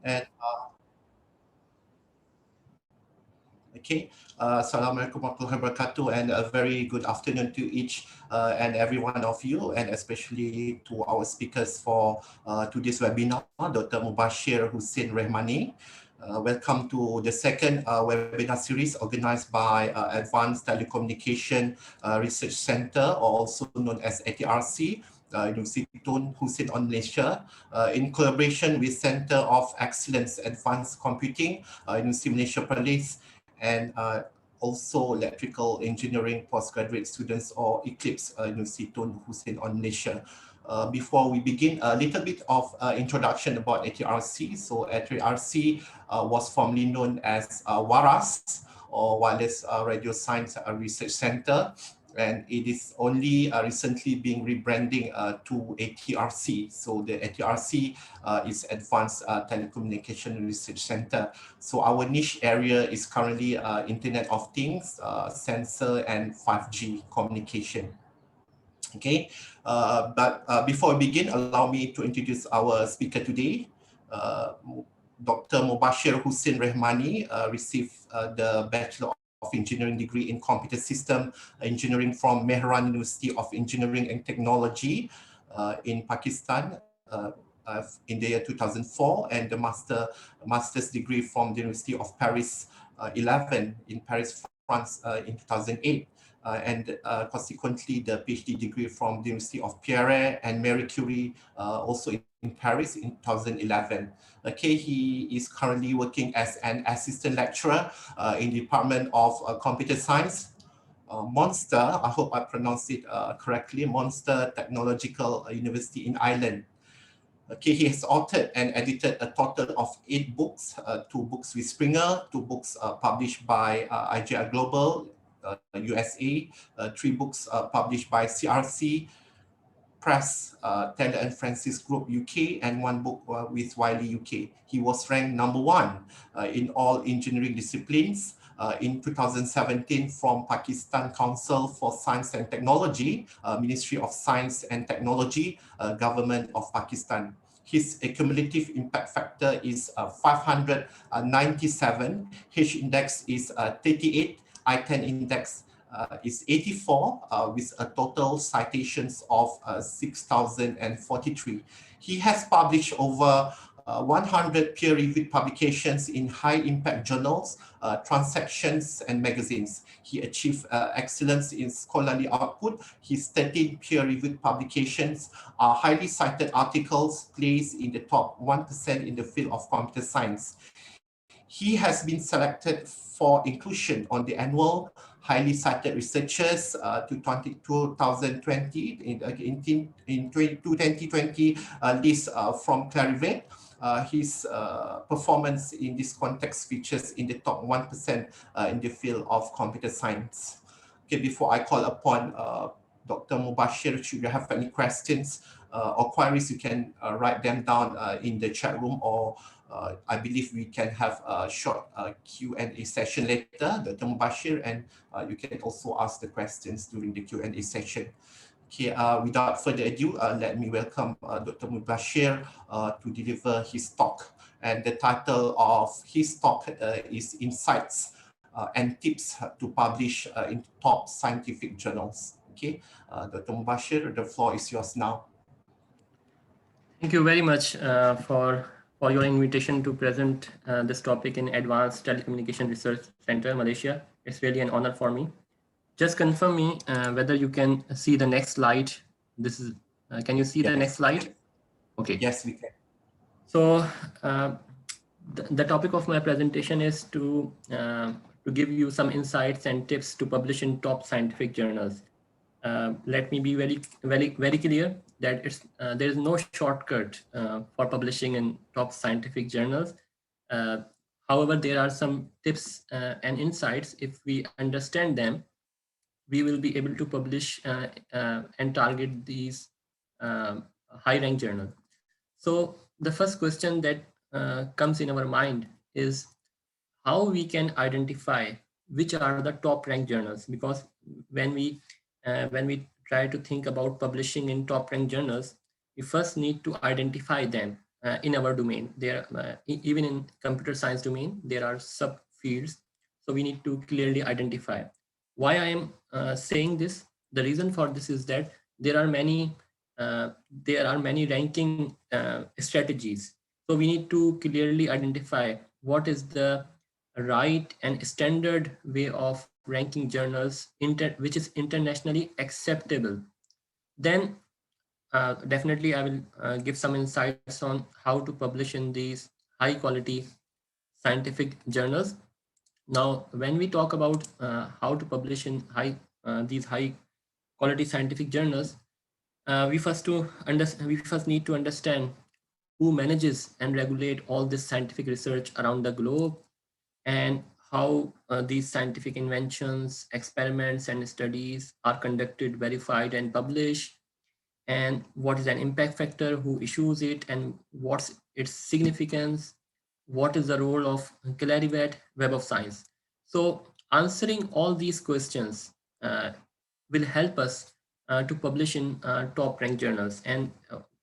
And okay, Assalamualaikum warahmatullahi wabarakatuh, and a very good afternoon to each and every one of you, and especially to our speakers for today's webinar, Dr. Mubashir Hussein Rehmani. Welcome to the second webinar series organized by Advanced Telecommunication Research Center, or also known as ATRC, University Tun Hussein on Malaysia, in collaboration with Center of Excellence Advanced Computing, University Malaysia Perlis, and also electrical engineering postgraduate students, or Eclipse, University Tun Hussein on Malaysia. Before we begin, a little bit of introduction about ATRC. So ATRC was formerly known as WARAS, or Wireless Radio Science Research Center, and it is only recently being rebranding to ATRC. So the ATRC is Advanced Telecommunication Research Center. So our niche area is currently Internet of Things, sensor, and 5G communication. Okay, but before we begin, allow me to introduce our speaker today. Dr. Mubashir Hussein Rehmani received the Bachelor of Engineering degree in Computer System Engineering from Mehran University of Engineering and Technology in Pakistan in the year 2004, and the master's degree from the University of Paris 11 in Paris, France in 2008. And consequently, the PhD degree from the University of Pierre and Marie Curie, also in Paris in 2011. Okay, he is currently working as an assistant lecturer in the Department of Computer Science, Munster, I hope I pronounced it correctly, Munster Technological University in Ireland. Okay, he has authored and edited a total of 8 books, 2 books with Springer, 2 books published by IGR Global, USA, 3 books published by CRC Press, Taylor and Francis Group UK, and 1 book with Wiley UK. He was ranked #1 in all engineering disciplines in 2017 from Pakistan Council for Science and Technology, Ministry of Science and Technology, Government of Pakistan. His cumulative impact factor is 597, H index is 38, I-10 index is 84, with a total citations of 6,043. He has published over 100 peer-reviewed publications in high-impact journals, transactions, and magazines. He achieved excellence in scholarly output. His 13 peer-reviewed publications are highly cited articles placed in the top 1% in the field of computer science. He has been selected for inclusion on the annual highly cited researchers to 2020 in 2020 list from Clarivate. His performance in this context features in the top 1% in the field of computer science. Okay, before I call upon Dr. Mubashir, should you have any questions or queries, you can write them down in the chat room, or I believe we can have a short Q&A session later, Dr. Mubashir, and you can also ask the questions during the Q&A session. Okay, without further ado, let me welcome Dr. Mubashir to deliver his talk. And the title of his talk is Insights and Tips to Publish in Top Scientific Journals. Okay, Dr. Mubashir, the floor is yours now. Thank you very much for your invitation to present this topic in Advanced Telecommunication Research Center, Malaysia. It's really an honor for me. Just confirm me whether you can see the next slide. This is, can you see the next slide? Okay. Yes, we can. So the topic of my presentation is to give you some insights and tips to publish in top scientific journals. Let me be very clear that there is no shortcut for publishing in top scientific journals. However, there are some tips and insights. If we understand them, we will be able to publish and target these high-ranked journals. So the first question that comes in our mind is how we can identify which are the top-ranked journals, because when we try to think about publishing in top-ranked journals, we first need to identify them. in our domain. There, even in computer science domain, there are subfields. So we need to clearly identify. Why I am saying this? The reason for this is that there are many uh, ranking strategies. So we need to clearly identify what is the right and standard way of ranking journals which is internationally acceptable. Then definitely I will give some insights on how to publish in these high quality scientific journals. Now, when we talk about how to publish in these high quality scientific journals, we first need to understand who manages and regulate all this scientific research around the globe, and how these scientific inventions, experiments, and studies are conducted, verified, and published, and what is an impact factor, who issues it, and what's its significance, what is the role of Clarivate Web of Science. So answering all these questions will help us to publish in top ranked journals. And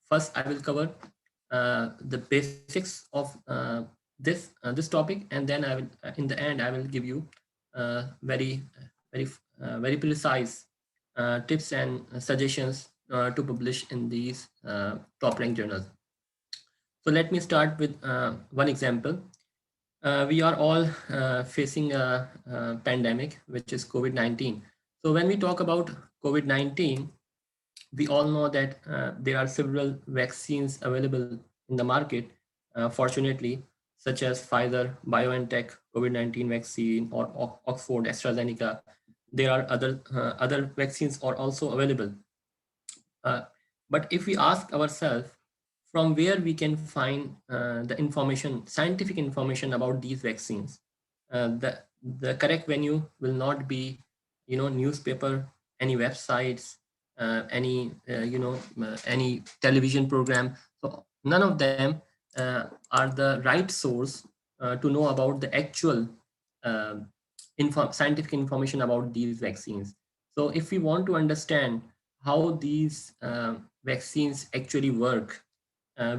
first I will cover the basics of this topic, and then I will in the end I will give you very very precise tips and suggestions to publish in these top ranked journals. So let me start with one example. We are all facing a pandemic, which is COVID-19. So when we talk about COVID-19, we all know that there are several vaccines available in the market, fortunately, such as Pfizer, BioNTech, COVID-19 vaccine, or Oxford, AstraZeneca. There are other vaccines are also available. But if we ask ourselves from where we can find the information, scientific information about these vaccines, the correct venue will not be, newspaper, any websites, any television program. So none of them are the right source to know about the actual uh, scientific information about these vaccines. So if we want to understand how these vaccines actually work,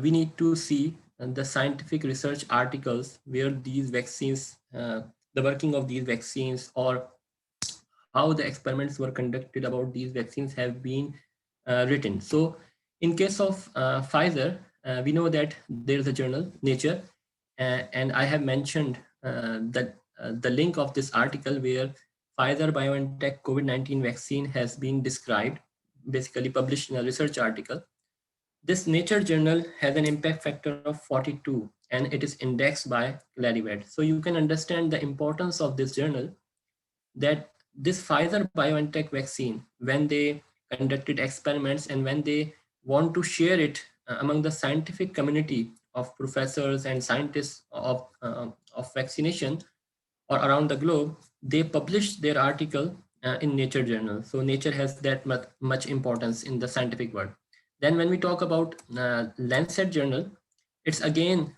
we need to see the scientific research articles where these vaccines, the working of these vaccines, or how the experiments were conducted about these vaccines have been written. So in case of Pfizer, we know that there is a journal, Nature, and I have mentioned that the link of this article where Pfizer BioNTech COVID-19 vaccine has been described, basically published in a research article. This Nature journal has an impact factor of 42, and it is indexed by Clarivate. So you can understand the importance of this journal, that this Pfizer BioNTech vaccine, when they conducted experiments and when they want to share it among the scientific community of professors and scientists of vaccination or around the globe, they published their article in Nature journal. So Nature has that much importance in the scientific world. Then when we talk about Lancet journal, it's again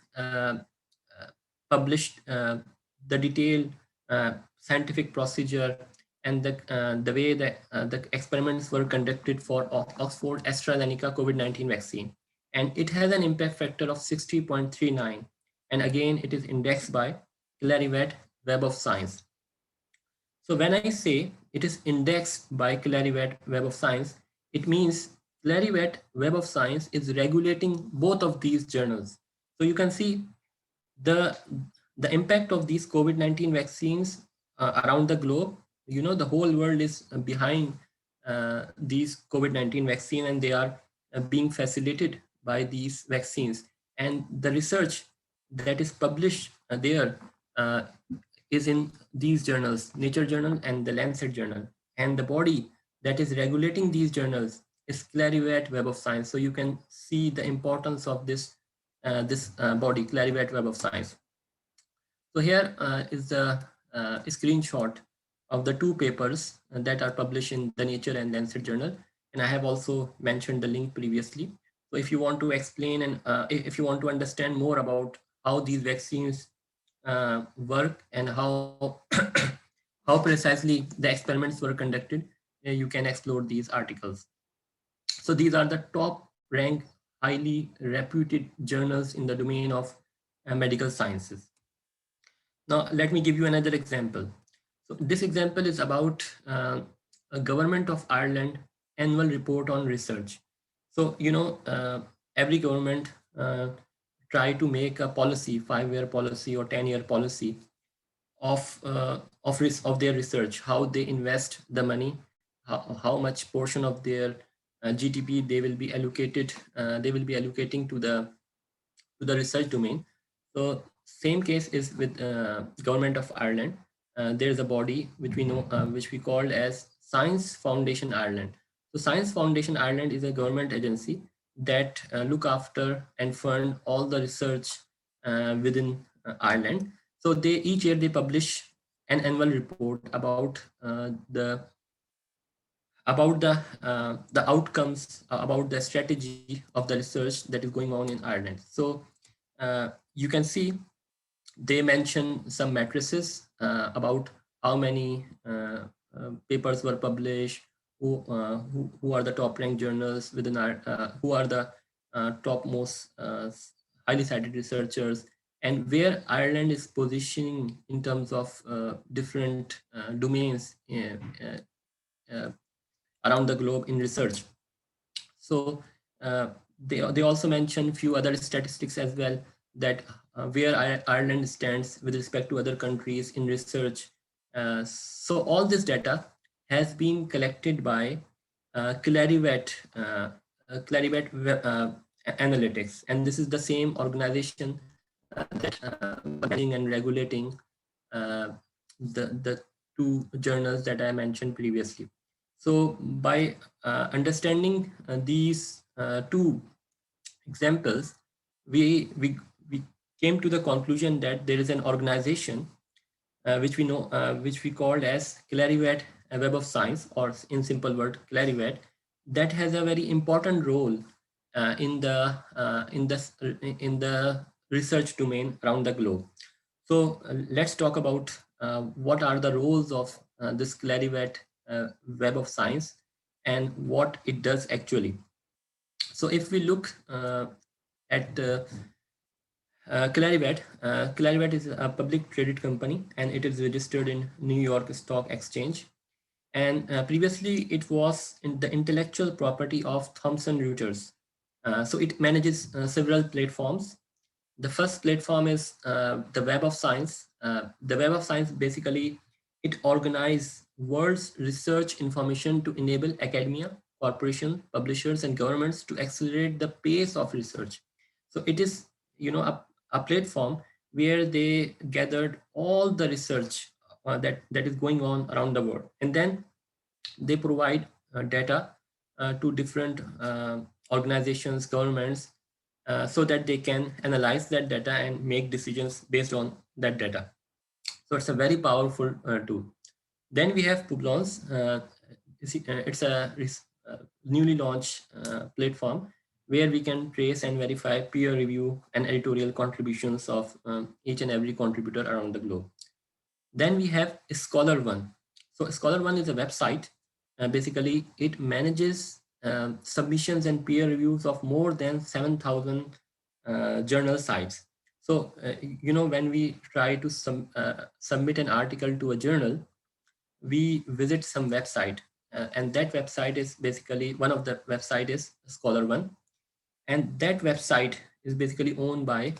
published the detailed scientific procedure and the way that the experiments were conducted for Oxford AstraZeneca COVID-19 vaccine. And it has an impact factor of 60.39. And again, it is indexed by Clarivate Web of Science. So when I say it is indexed by Clarivate Web of Science, it means Clarivate Web of Science is regulating both of these journals. So you can see the the impact of these COVID-19 vaccines around the globe. The whole world is behind these COVID-19 vaccine, and they are being facilitated by these vaccines. And the research that is published there uh, is in these journals, Nature journal and the Lancet journal. And the body that is regulating these journals is Clarivate Web of Science. So you can see the importance of this body, Clarivate Web of Science. So here is the screenshot of the two papers that are published in the Nature and Lancet journal. And I have also mentioned the link previously. So if you want to explain and if you want to understand more about how these vaccines work and how how precisely the experiments were conducted, you can explore these articles. So these are the top ranked highly reputed journals in the domain of medical sciences. Now, let me give you another example. So this example is about a Government of Ireland annual report on research. So, every government try to make a policy, 5-year policy or 10-year policy of their research, how they invest the money, how much portion of their GDP they will be allocated, they will be allocating to the research domain. So same case is with Government of Ireland. There is a body which we know, which we called as Science Foundation Ireland. So Science Foundation Ireland is a government agency that look after and fund all the research within Ireland. So they each year they publish an annual report about the outcomes, about the strategy of the research that is going on in Ireland. So you can see they mention some matrices about how many papers were published, who are the top ranked journals within our, who are the topmost highly cited researchers, and where Ireland is positioning in terms of different domains around the globe in research. So they also mention few other statistics as well, that where Ireland stands with respect to other countries in research. So all this data has been collected by Clarivet, Analytics, and this is the same organization that managing and regulating the two journals that I mentioned previously. So by understanding these two examples, we came to the conclusion that there is an organization which we called as Clarivet Web of Science, or in simple word Clarivet, that has a very important role in the research domain around the globe. So let's talk about what are the roles of this Clarivet Web of Science and what it does actually. So if we look at Clarivet, Clarivet is a public traded company and it is registered in New York Stock Exchange. And previously it was in the intellectual property of Thomson Reuters. So it manages several platforms. The first platform is the Web of Science. The Web of Science basically, it organizes world's research information to enable academia, corporations, publishers, and governments to accelerate the pace of research. So it is, a platform where they gathered all the research that is going on around the world, and then they provide data to different organizations, governments, so that they can analyze that data and make decisions based on that data. So it's a very powerful tool. Then we have Publons. It's a newly launched platform where we can trace and verify peer review and editorial contributions of each and every contributor around the globe. Then we have Scholar One. So Scholar One is a website. Basically, it manages submissions and peer reviews of more than 7,000 journal sites. So, when we try to submit an article to a journal, we visit some website, and that website is basically, one of the website is Scholar One, and that website is basically owned by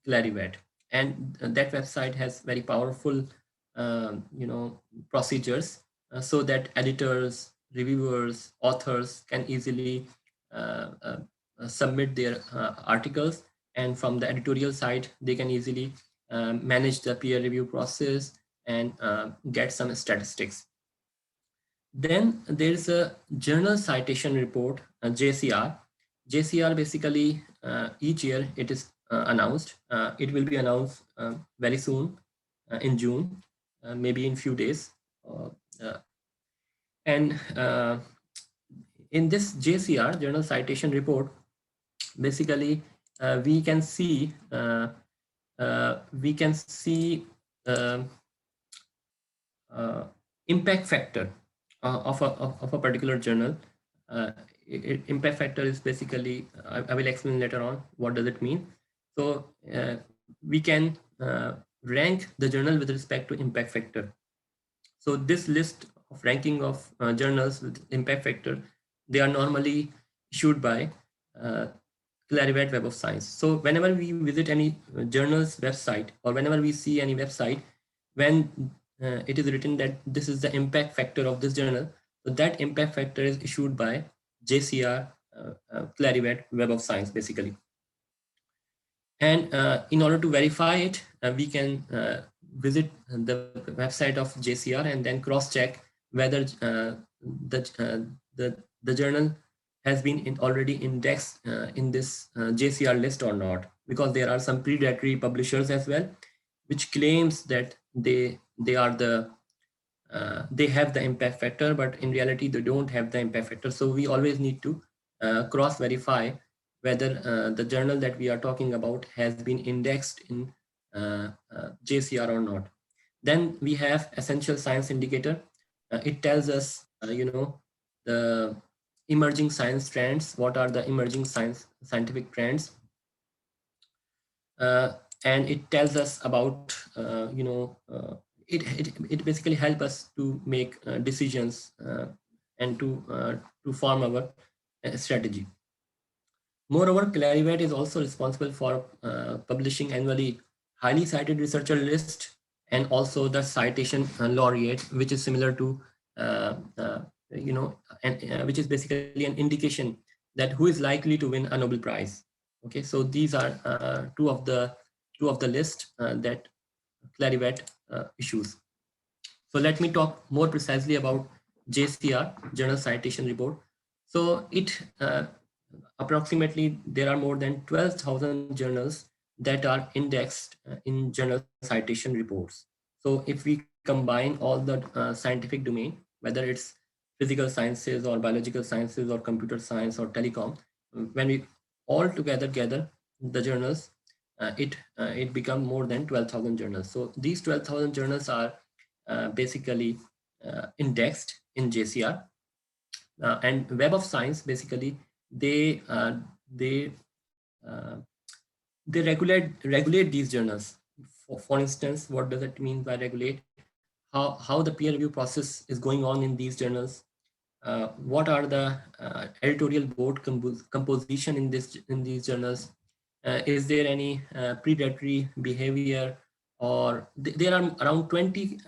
Clarivet, and that website has very powerful procedures, so that editors, reviewers, authors can easily submit their articles, and from the editorial side they can easily manage the peer review process and get some statistics. Then there is a journal citation report, JCR. JCR basically each year it is announced. It will be announced very soon in June, maybe in few days. And in this JCR, journal citation report, basically we can see impact factor of a particular journal. impact factor is basically, I will explain later on what does it mean. So we can rank the journal with respect to impact factor. So this list of ranking of journals with impact factor, they are normally issued by Clarivate Web of Science. So whenever we visit any journal's website, or whenever we see any website, when it is written that this is the impact factor of this journal, so that impact factor is issued by JCR, Clarivate Web of Science, basically. And in order to verify it, we can visit the website of JCR and then cross-check whether the journal has been already indexed in this JCR list or not, because there are some predatory publishers as well, which claims that they are the they have the impact factor, but in reality they don't have the impact factor. So we always need to cross verify whether the journal that we are talking about has been indexed in JCR or not. Then we have essential science indicator. It tells us, the emerging science trends. What are the emerging scientific trends? And it tells us about, it basically helps us to make decisions and to form our strategy. Moreover, Clarivate is also responsible for publishing annually highly cited researcher list, and also the citation laureate, which is similar to, which is basically an indication that who is likely to win a Nobel Prize. Okay, so these are two of the list that Clarivate issues. So let me talk more precisely about JCR, Journal Citation Report. So it approximately there are more than 12,000 journals that are indexed in journal citation reports. So if we combine all the scientific domain, whether it's physical sciences or biological sciences or computer science or telecom, when we all together gather the journals, it becomes more than 12,000 journals. So these 12,000 journals are basically indexed in JCR, and Web of Science basically they regulate these journals. For instance, what does it mean by regulate? How the peer review process is going on in these journals. What are the editorial board composition in these journals? Is there any predatory behavior? Or there are around 20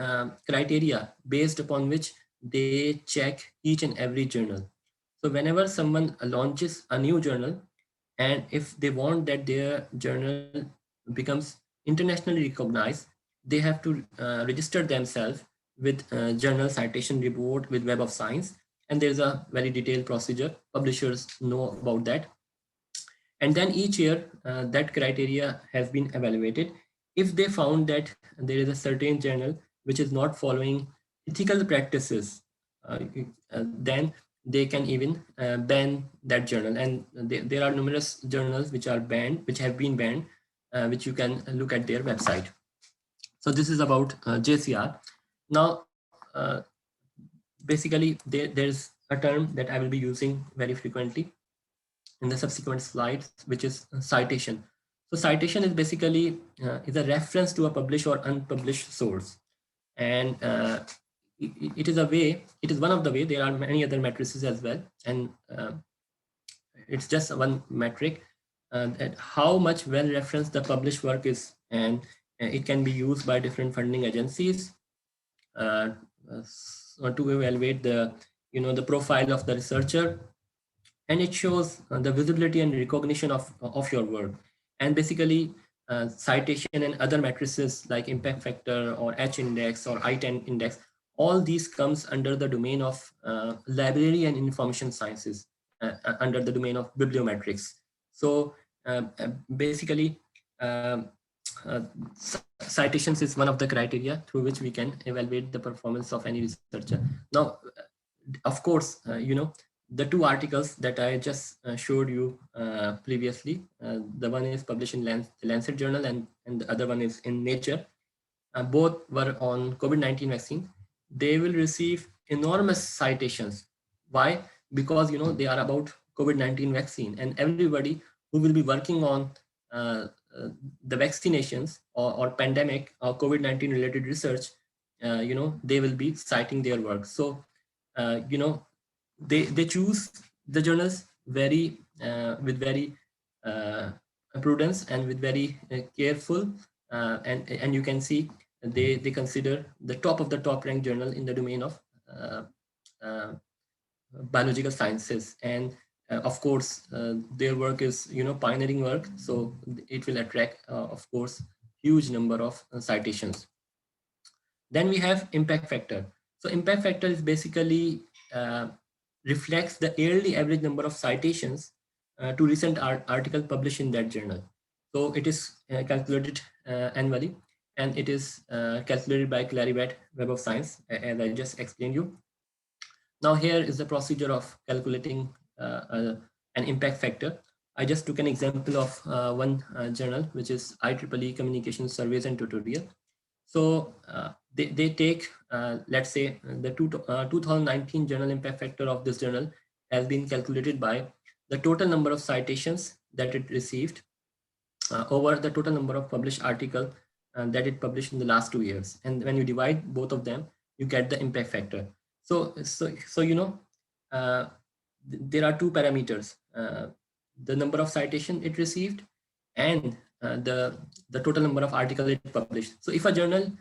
criteria based upon which they check each and every journal. So whenever someone launches a new journal, and if they want that their journal becomes internationally recognized, they have to register themselves with journal citation report with Web of Science, and there's a very detailed procedure. Publishers know about that. And then each year that criteria has been evaluated. If they found that there is a certain journal which is not following ethical practices, then they can even ban that journal. And there are numerous journals which are banned, which have been banned, which you can look at their website. So this is about JCR. Now, basically, there's a term that I will be using very frequently in the subsequent slides, which is citation. So citation is basically is a reference to a published or unpublished source. And it is one of the way. There are many other matrices as well. And it's just one metric that how much well referenced the published work is. And it can be used by different funding agencies to evaluate the profile of the researcher, and it shows the visibility and recognition of your work. And basically citation and other matrices like impact factor or H index or I10 index, all these comes under the domain of library and information sciences, under the domain of bibliometrics. So basically citations is one of the criteria through which we can evaluate the performance of any researcher. Now, of course, the two articles that I just showed you previously, the one is published in Lancet Journal and the other one is in Nature. Both were on COVID-19 vaccine. They will receive enormous citations. Why? because they are about COVID-19 vaccine, and everybody who will be working on uh, the vaccinations or pandemic or COVID-19 related research, they will be citing their work. So they choose the journals very with very uh, prudence and with very careful, and you can see they consider the top of the top ranked journal in the domain of uh, biological sciences. And of course their work is pioneering work, so it will attract of course huge number of citations. Then we have impact factor. So impact factor is basically reflects the yearly average number of citations to recent article published in that journal. So it is calculated annually, and it is calculated by Clarivate Web of Science, as I just explained you. Now here is the procedure of calculating an impact factor. I just took an example of one journal, which is IEEE Communication Surveys and Tutorial. So they take, let's say, the 2019 journal impact factor of this journal has been calculated by the total number of citations that it received over the total number of published articles that it published in the last 2 years. And when you divide both of them, you get the impact factor. So there are two parameters: the number of citation it received and the total number of articles it published. So if a journal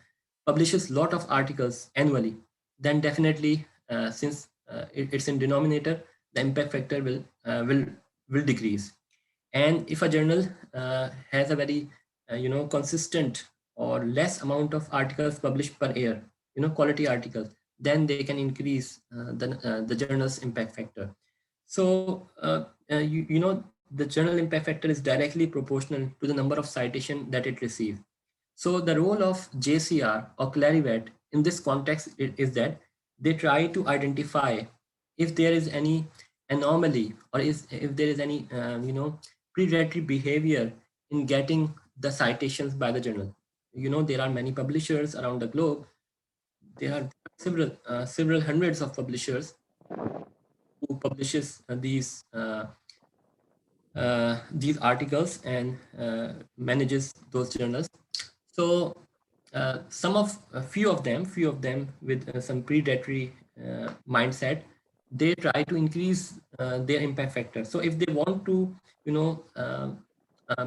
publishes lot of articles annually, then definitely since it's in denominator, the impact factor will decrease. And if a journal has a very consistent or less amount of articles published per year, quality articles, then they can increase the journal's impact factor. So the journal impact factor is directly proportional to the number of citation that it receives. So the role of JCR or Clarivate in this context is that they try to identify if there is any anomaly, or if there is any predatory behavior in getting the citations by the journal. There are many publishers around the globe. There are several hundreds of publishers who publishes these articles and manages those journals. So a few of them with some predatory mindset, they try to increase their impact factor. So if they want to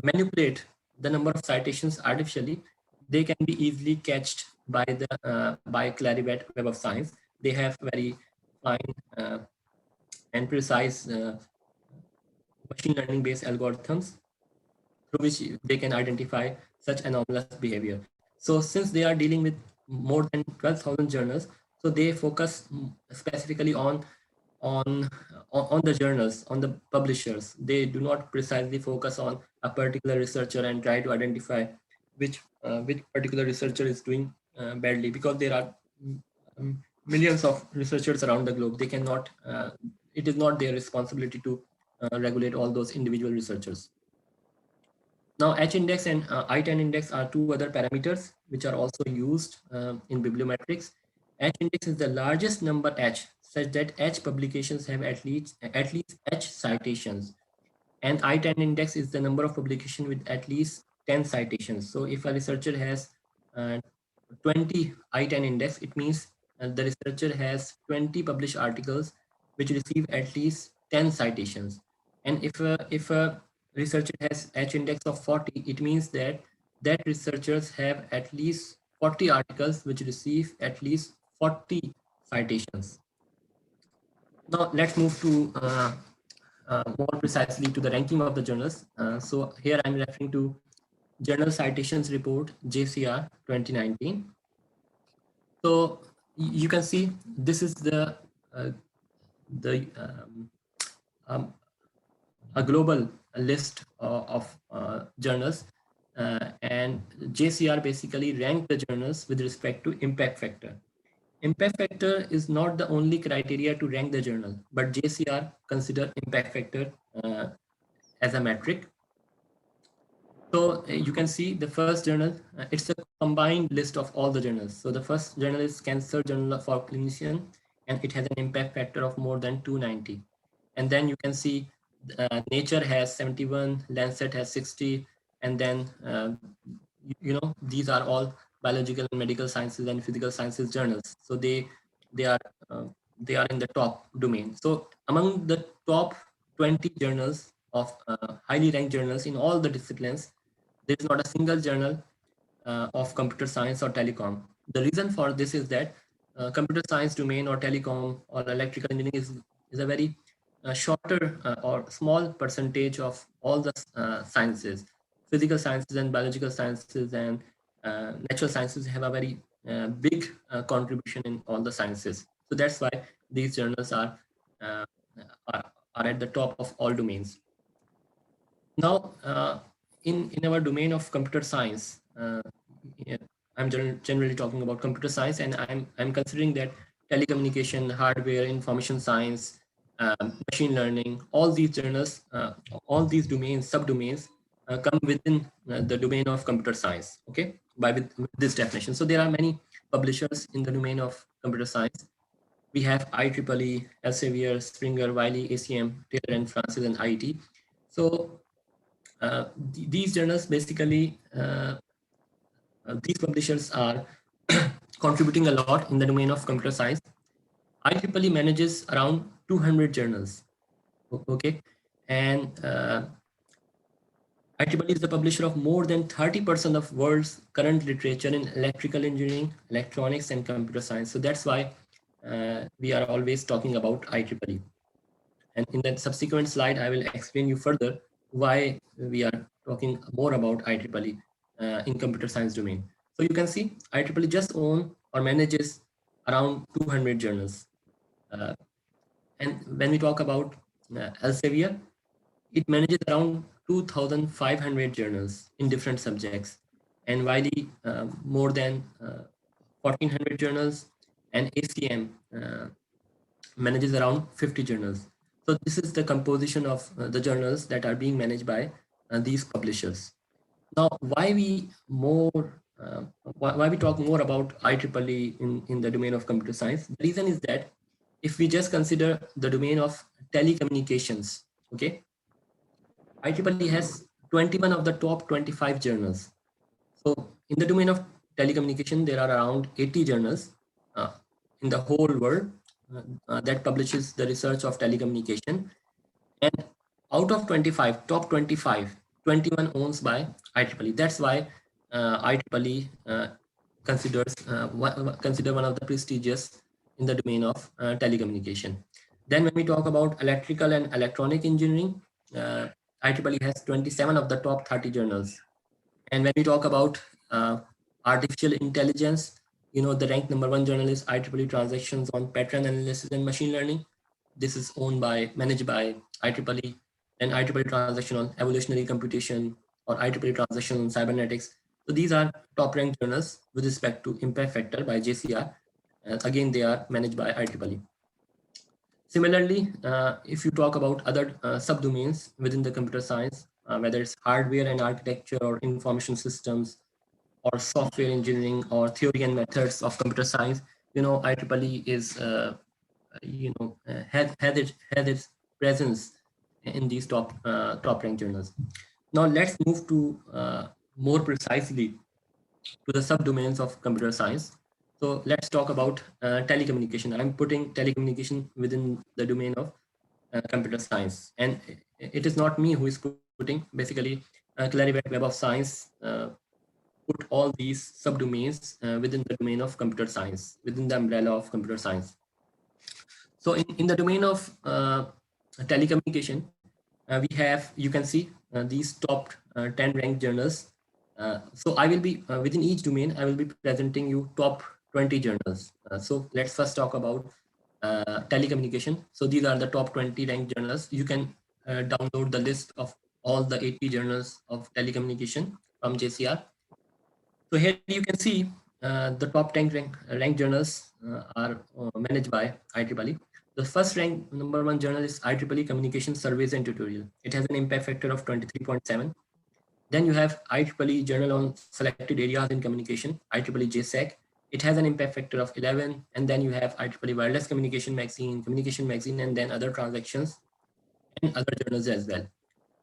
manipulate the number of citations artificially, they can be easily catched by Clarivate Web of Science. They have very fine and precise machine learning based algorithms through which they can identify such anomalous behavior. So since they are dealing with more than 12,000 journals, so they focus specifically on the journals, on the publishers. They do not precisely focus on a particular researcher and try to identify which particular researcher is doing badly, because there are millions of researchers around the globe. They cannot, it is not their responsibility to regulate all those individual researchers. Now, H-index and I-10 index are two other parameters which are also used in bibliometrics. H-index is the largest number H, such that H publications have at least H citations. And I-10 index is the number of publications with at least 10 citations. So if a researcher has 20 I-10 index, it means the researcher has 20 published articles which receive at least 10 citations. And if a researcher has H index of 40, it means that researchers have at least 40 articles which receive at least 40 citations. Now let's move to more precisely to the ranking of the journals. So here I'm referring to Journal Citations Report JCR 2019. So you can see this is a global list of journals, and JCR basically ranked the journals with respect to impact factor. Impact factor is not the only criteria to rank the journal, but JCR consider impact factor as a metric. So you can see the first journal, it's a combined list of all the journals. So the first journal is Cancer Journal for Clinician, and it has an impact factor of more than 290. And then you can see Nature has 71, Lancet has 60, and then these are all biological and medical sciences and physical sciences journals. So they are uh, they are in the top domain. So among the top 20 journals of highly ranked journals in all the disciplines, there is not a single journal of computer science or telecom. The reason for this is that computer science domain or telecom or electrical engineering is a very shorter or small percentage of all the sciences. Physical sciences and biological sciences and natural sciences have a very big contribution in all the sciences. So that's why these journals uh, are at the top of all domains. Now, in our domain of computer science, yeah, I'm generally talking about computer science, and I'm considering that telecommunication, hardware, information science, machine learning, all these journals, all these domains, subdomains, come within the domain of computer science. Okay, with this definition. So there are many publishers in the domain of computer science. We have IEEE, Elsevier, Springer, Wiley, ACM, Taylor and Francis, and IET. So these journals basically, these publishers are contributing a lot in the domain of computer science. IEEE manages around 200 journals. Okay, and IEEE is the publisher of more than 30% of world's current literature in electrical engineering, electronics, and computer science. So that's why we are always talking about IEEE. And in the subsequent slide, I will explain you further why we are talking more about IEEE in computer science domain. So you can see IEEE just own or manages around 200 journals. And when we talk about Elsevier, it manages around 2,500 journals in different subjects. And Wiley, more than 1,400 journals, and ACM manages around 50 journals. So this is the composition of the journals that are being managed by these publishers. Now, why we talk more about IEEE in the domain of computer science? The reason is that if we just consider the domain of telecommunications, okay, IEEE has 21 of the top 25 journals. So in the domain of telecommunication, there are around 80 journals in the whole world that publishes the research of telecommunication. And out of 25, top 25, 21 owns by IEEE. That's why IEEE consider one of the prestigious in the domain of telecommunication. Then when we talk about electrical and electronic engineering, IEEE has 27 of the top 30 journals. And when we talk about artificial intelligence, the rank #1 journal is IEEE Transactions on Pattern Analysis and Machine Learning. This is managed by IEEE, and IEEE Transaction on Evolutionary Computation, or IEEE Transaction on Cybernetics. So these are top ranked journals with respect to impact factor by JCR. Again, they are managed by IEEE. Similarly, if you talk about other subdomains within the computer science, whether it's hardware and architecture or information systems or software engineering or theory and methods of computer science, IEEE is had its presence in these top ranked journals. Now let's move to more precisely to the subdomains of computer science. So let's talk about telecommunication. I'm putting telecommunication within the domain of computer science, and it is not me who is putting. Basically, Clarivate Web of Science put all these subdomains within the domain of computer science, within the umbrella of computer science. So in the domain of telecommunication, you can see these top 10 ranked journals. So I will be within each domain, I will be presenting you top 20 journals. So let's first talk about telecommunication. So these are the top 20 ranked journals. You can download the list of all the 80 journals of telecommunication from JCR. So here you can see the top 10 ranked journals are managed by IEEE. The first ranked #1 journal is IEEE Communication Surveys and Tutorial. It has an impact factor of 23.7. Then you have IEEE Journal on Selected Areas in Communication, IEEE JSAC. It has an impact factor of 11. And then you have IEEE Wireless Communication Magazine, and then other transactions. and other journals as well.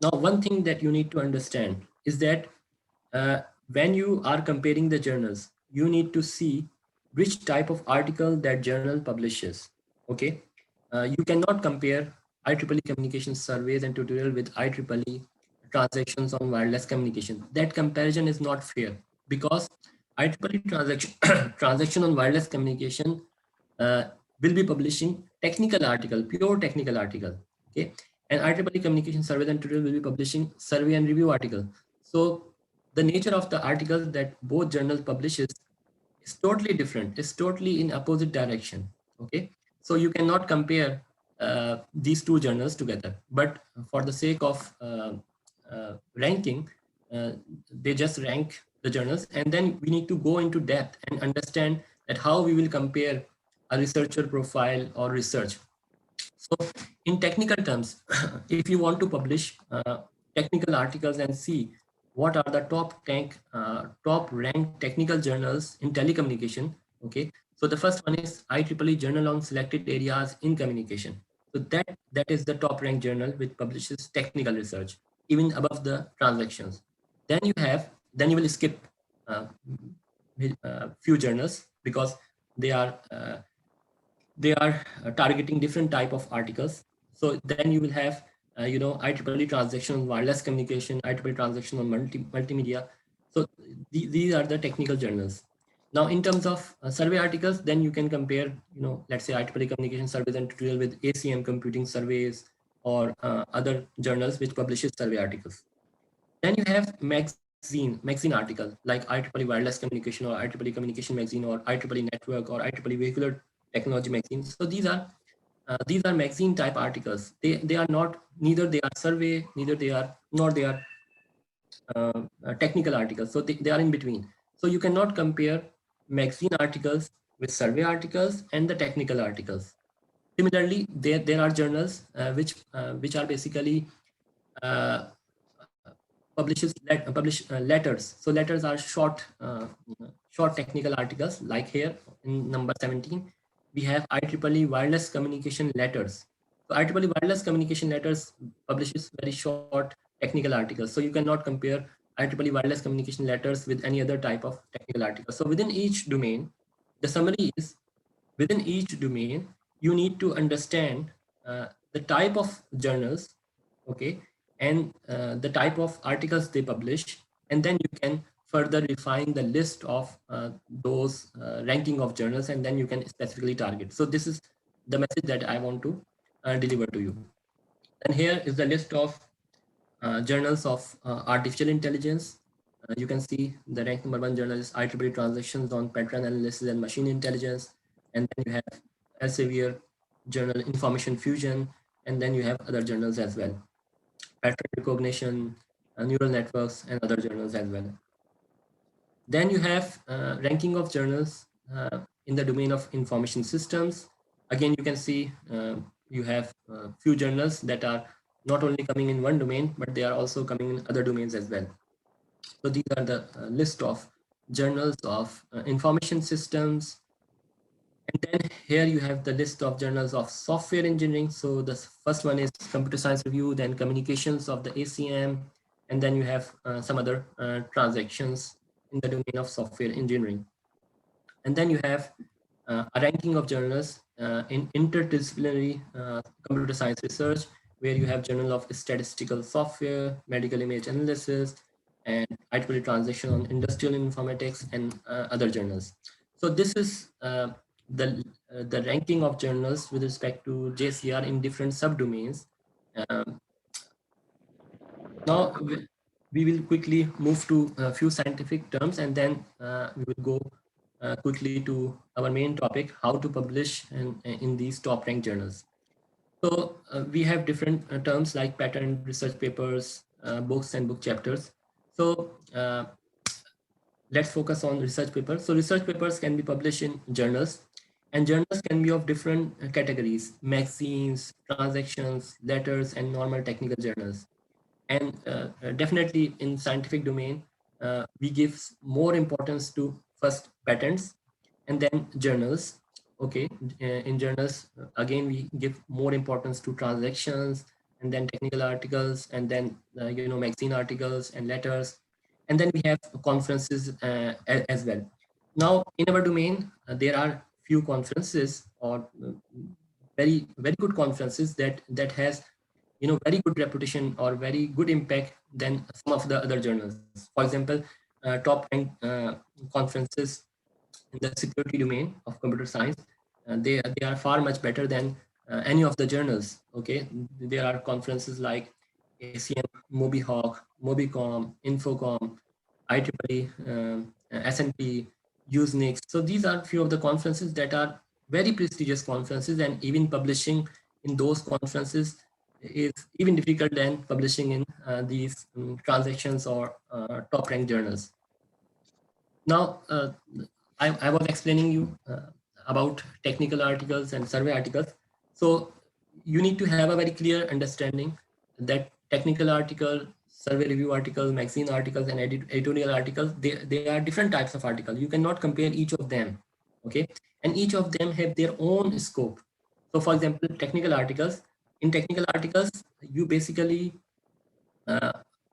Now, one thing that you need to understand is that when you are comparing the journals, you need to see which type of article that journal publishes. Okay, you cannot compare IEEE communication surveys and tutorial with IEEE transactions on wireless communication. That comparison is not fair because IEEE transaction on wireless communication uh, will be publishing technical article, pure technical article. Okay, and IEEE communication survey and tutorial will be publishing survey and review article. So the nature of the articles that both journals publishes is totally different. It's totally in opposite direction. Okay, so you cannot compare these two journals together. But for the sake of ranking, uh, they just rank the journals, and then we need to go into depth and understand that how we will compare a researcher profile or research. So in technical terms, if you want to publish technical articles and see what are the top ranked technical journals in telecommunication, okay. So the first one is IEEE Journal on Selected Areas in Communication. So that is the top ranked journal which publishes technical research, even above the transactions. Then you will skip uh, few journals because they are targeting different type of articles. So then you will have IEEE transaction on wireless communication, IEEE transaction on multimedia. So these are the technical journals. Now in terms of survey articles, then you can compare, let's say IEEE communication surveys and tutorial with ACM computing surveys or other journals which publishes survey articles. Then you have magazine article like IEEE Wireless Communication or IEEE Communication Magazine or IEEE Network or IEEE Vehicular Technology Magazine. So these are magazine type articles. They are not, neither they are survey, neither they are, nor they are technical articles. So they are in between. So you cannot compare magazine articles with survey articles and the technical articles. Similarly, there are journals which are basically uh, publish letters. So letters are short technical articles. Like here in number 17, we have IEEE wireless communication letters. So IEEE wireless communication letters publishes very short technical articles. So you cannot compare IEEE wireless communication letters with any other type of technical article. So within each domain, the summary is, within each domain, you need to understand the type of journals, okay, and the type of articles they publish, and then you can further refine the list of those ranking of journals, and then you can specifically target. So this is the message that I want to deliver to you. And here is the list of journals of artificial intelligence. You can see the rank number 1 journal is IEEE Transactions on Pattern Analysis and Machine Intelligence. And then you have Elsevier journal Information Fusion. And then you have other journals as well. Pattern recognition, neural networks, and other journals as well. Then you have ranking of journals in the domain of information systems. Again, you can see you have few journals that are not only coming in one domain, but they are also coming in other domains as well. So these are the list of journals of information systems. And then here you have the list of journals of software engineering. So the first one is Computer Science Review, then Communications of the ACM, and then you have some other transactions in the domain of software engineering. And then you have a ranking of journals in interdisciplinary computer science research, where you have Journal of Statistical Software, Medical Image Analysis, and IEEE Transaction on Industrial Informatics, and other journals. So this is the ranking of journals with respect to JCR in different subdomains. Um, Now we will quickly move to a few scientific terms, and then we will go quickly to our main topic, how to publish in these top ranked journals. So we have different terms like patent, research papers, books, and book chapters. So let's focus on research papers. So research papers can be published in journals, and journals can be of different categories: magazines, transactions, letters, and normal technical journals. And definitely in scientific domain, we give more importance to first patents and then journals. Okay, in journals, again, we give more importance to transactions, and then technical articles, and then magazine articles and letters, and then we have conferences as well. Now, in our domain, there are few conferences, or very good conferences that has very good reputation or very good impact than some of the other journals. For example, top ranked conferences in the security domain of computer science, they are far much better than any of the journals. Okay, there are conferences like ACM, MobiHawk, Mobicom, Infocom, IEEE, SNP, Usenix. So these are few of the conferences that are very prestigious conferences, and even publishing in those conferences is even difficult than publishing in these transactions or top ranked journals. Now, I was explaining you about technical articles and survey articles. So you need to have a very clear understanding that technical article, survey review articles, magazine articles, and editorial articles, they are different types of articles. You cannot compare each of them, okay? And each of them have their own scope. So for example, technical articles, in technical articles, you basically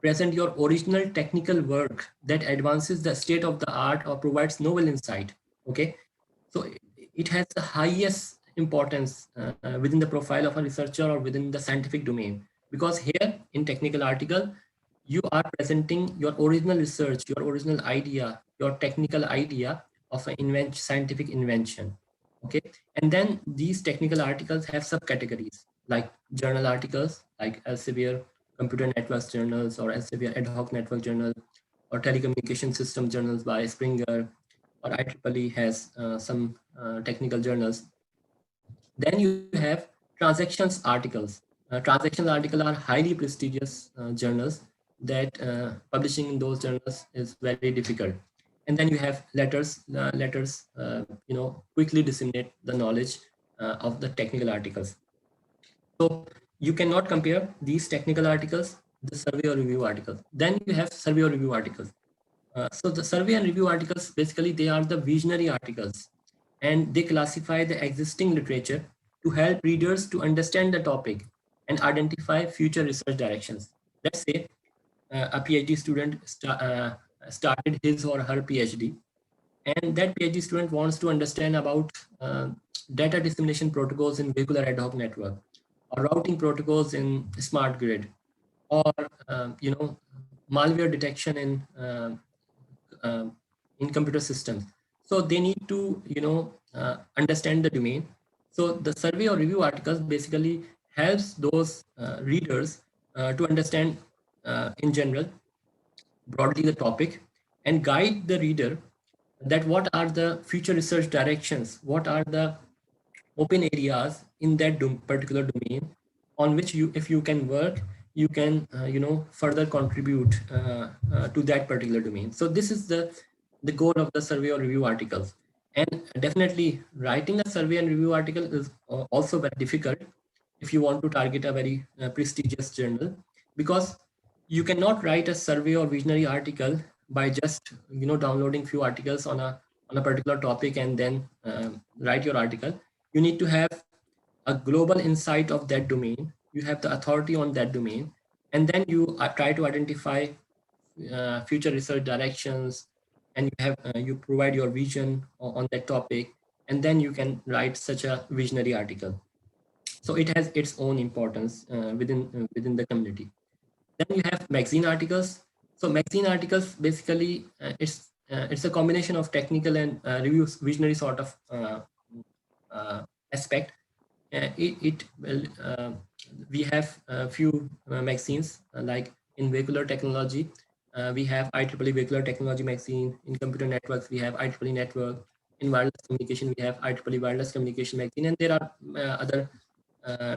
present your original technical work that advances the state of the art or provides novel insight. Okay, so it has the highest importance within the profile of a researcher or within the scientific domain, because here in technical article you are presenting your original research, your original idea, your technical idea of an scientific invention. Okay, and then these technical articles have subcategories like journal articles, like Elsevier computer networks journals, or Elsevier ad hoc network journal, or telecommunication system journals by Springer, or IEEE has some technical journals. Then you have transactions articles. Transactions articles are highly prestigious journals that publishing in those journals is very difficult. And then you have letters. Letters, quickly disseminate the knowledge of the technical articles. So you cannot compare these technical articles, the survey or review articles. Then you have survey or review articles. So the survey and review articles, basically they are the visionary articles, and they classify the existing literature to help readers to understand the topic and identify future research directions. Let's say a PhD student started his or her PhD, and that PhD student wants to understand about data dissemination protocols in vehicular ad hoc network, or routing protocols in smart grid, or malware detection in computer systems. So they need to understand the domain. So the survey or review articles basically helps those readers to understand in general broadly the topic, and guide the reader that what are the future research directions, what are the open areas in that particular domain on which you, if you can work, you can further contribute to that particular domain. So this is the goal of the survey or review articles. And definitely writing a survey and review article is also very difficult if you want to target a very prestigious journal, because you cannot write a survey or visionary article by just downloading few articles on a particular topic and then write your article. You need to have a global insight of that domain. You have the authority on that domain, and then you try to identify future research directions, and you provide your vision on that topic, and then you can write such a visionary article. So it has its own importance within the community. Then you have magazine articles. So magazine articles, basically it's a combination of technical and reviews visionary sort of aspect. We have a few magazines like in vehicular technology. We have IEEE vehicular technology magazine. In computer networks, we have IEEE network. In wireless communication, we have IEEE wireless communication magazine, and there are other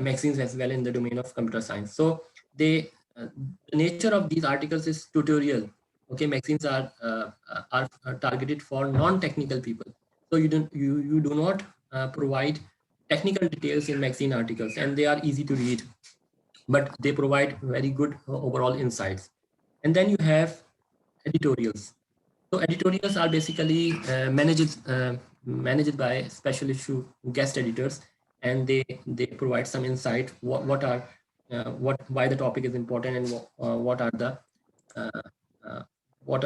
magazines as well in the domain of computer science. So the nature of these articles is tutorial. Okay, magazines are targeted for non-technical people. So you do not provide technical details in magazine articles, and they are easy to read, but they provide very good overall insights. And then you have editorials. So editorials are basically managed by special issue guest editors, and they provide some insight. What are why the topic is important, and what are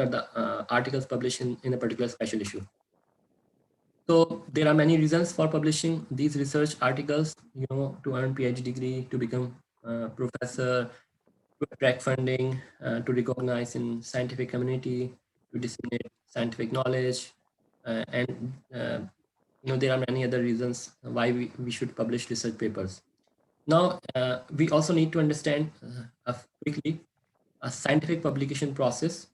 the articles published in a particular special issue. So there are many reasons for publishing these research articles, to earn PhD degree, to become professor, to attract funding, to recognize in scientific community, to disseminate scientific knowledge, and there are many other reasons why we should publish research papers. Now, we also need to understand quickly a scientific publication process.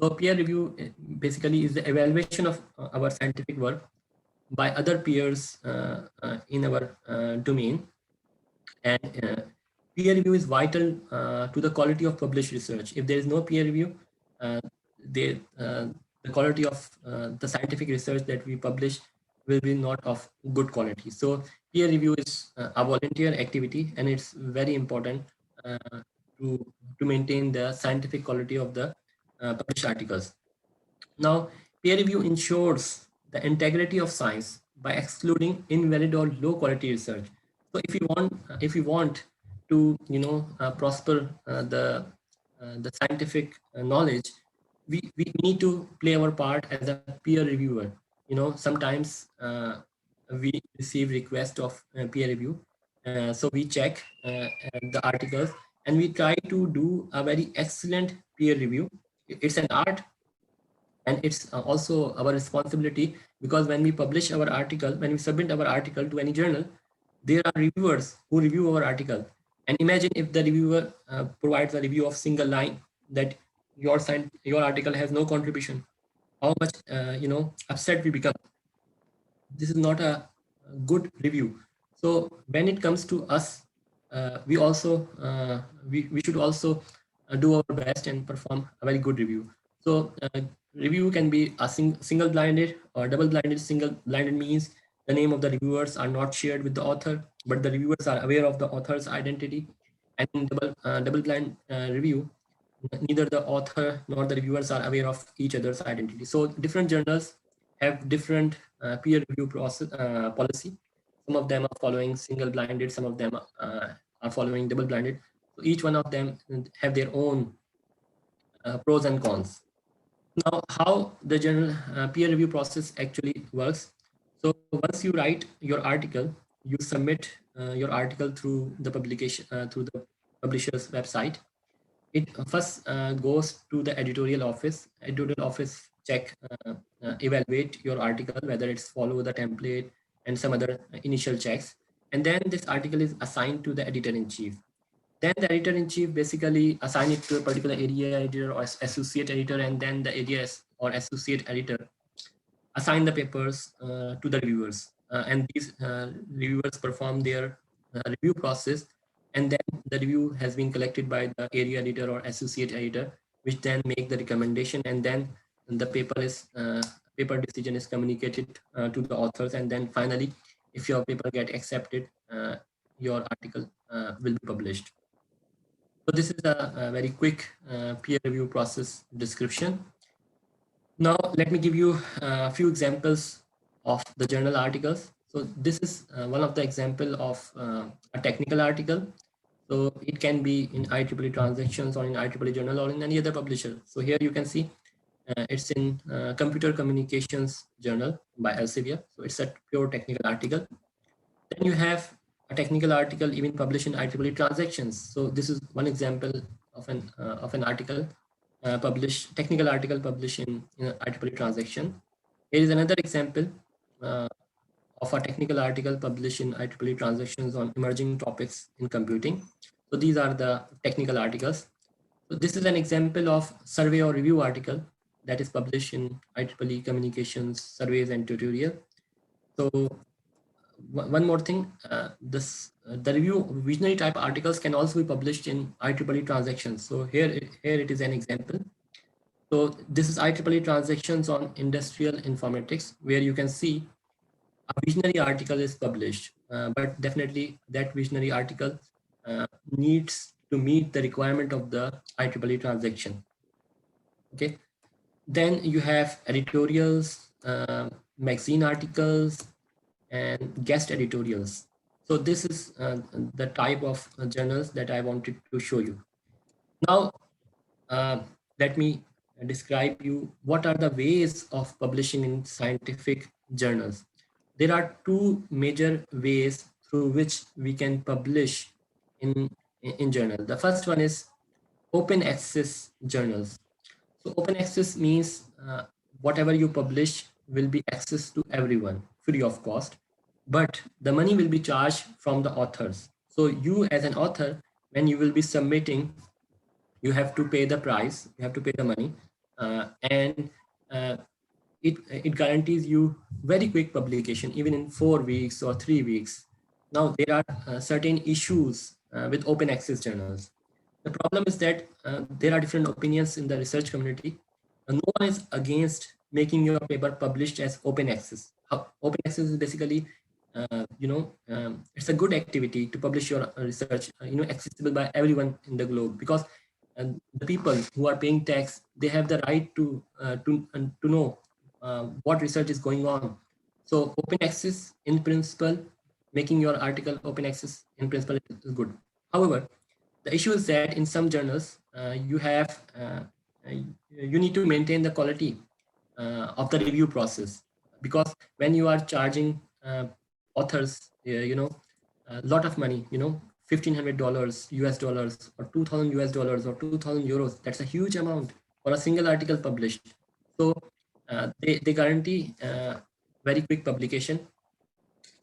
So peer review basically is the evaluation of our scientific work by other peers in our domain. And peer review is vital to the quality of published research. If there is no peer review, the quality of the scientific research that we publish will be not of good quality. So peer review is a volunteer activity, and it's very important to maintain the scientific quality of the published articles. Now, peer review ensures the integrity of science by excluding invalid or low quality research. So if you want to prosper the scientific knowledge, we need to play our part as a peer reviewer. Sometimes we receive request of peer review, so we check the articles, and we try to do a very excellent peer review. It's an art, and it's also our responsibility, because when we publish our article, when we submit our article to any journal, there are reviewers who review our article. And imagine if the reviewer provides a review of single line that your article has no contribution, how much upset we become. This is not a good review. So when it comes to us, we also we should also do our best and perform a very good review. So review can be a single blinded or double blinded. Single blinded means the name of the reviewers are not shared with the author, but the reviewers are aware of the author's identity. And in double blind review, neither the author nor the reviewers are aware of each other's identity. So different journals have different peer review process policy. Some of them are following single blinded, some of them are following double blinded. So each one of them have their own pros and cons. Now, how the journal peer review process actually works. So once you write your article, you submit your article through the publisher's website. It first goes to the editorial office. Editorial office check, evaluate your article, whether it's follow the template and some other initial checks. And then this article is assigned to the editor-in-chief. Then the editor-in-chief basically assign it to a particular area editor or associate editor, and then the area or associate editor assign the papers to the reviewers. And these reviewers perform their review process, and then the review has been collected by the area editor or associate editor, which then make the recommendation, and then the paper decision is communicated to the authors, and then finally, if your paper get accepted, your article will be published. So this is a very quick peer review process description. Now, let me give you a few examples of the journal articles. So this is one of the example of a technical article. So it can be in IEEE Transactions or in IEEE Journal or in any other publisher. So here you can see it's in Computer Communications Journal by Elsevier. So it's a pure technical article. Then you have a technical article even published in IEEE Transactions. So this is one example of an article technical article published in IEEE Transaction. Here is another example of a technical article published in IEEE Transactions on emerging topics in computing. So these are the technical articles. So this is an example of survey or review article that is published in IEEE Communications Surveys and Tutorial. So one more thing, the review visionary type articles can also be published in IEEE Transactions. So here it is an example. So this is IEEE Transactions on Industrial Informatics, where you can see a visionary article is published, but definitely that visionary article needs to meet the requirement of the IEEE transaction. Okay, then you have editorials, magazine articles, and guest editorials. So this is the type of journals that I wanted to show you. Now, let me describe you what are the ways of publishing in scientific journals. There are two major ways through which we can publish in journal. The first one is open access journals. So open access means whatever you publish will be access to everyone free of cost, but the money will be charged from the authors. So you as an author, when you will be submitting, you have to pay the price, you have to pay the money, and uh, it guarantees you very quick publication, even in 4 weeks or 3 weeks. Now there are certain issues with open access journals. The problem is that there are different opinions in the research community. No one is against making your paper published as open access. Open access is basically, it's a good activity to publish your research, accessible by everyone in the globe, because the people who are paying tax, they have the right to know what research is going on. So open access in principle, making your article open access in principle is good. However, the issue is that in some journals, you need to maintain the quality of the review process, because when you are charging authors, a lot of money, $1,500 US dollars or 2,000 US dollars or 2,000 euros, that's a huge amount for a single article published. So they guarantee very quick publication.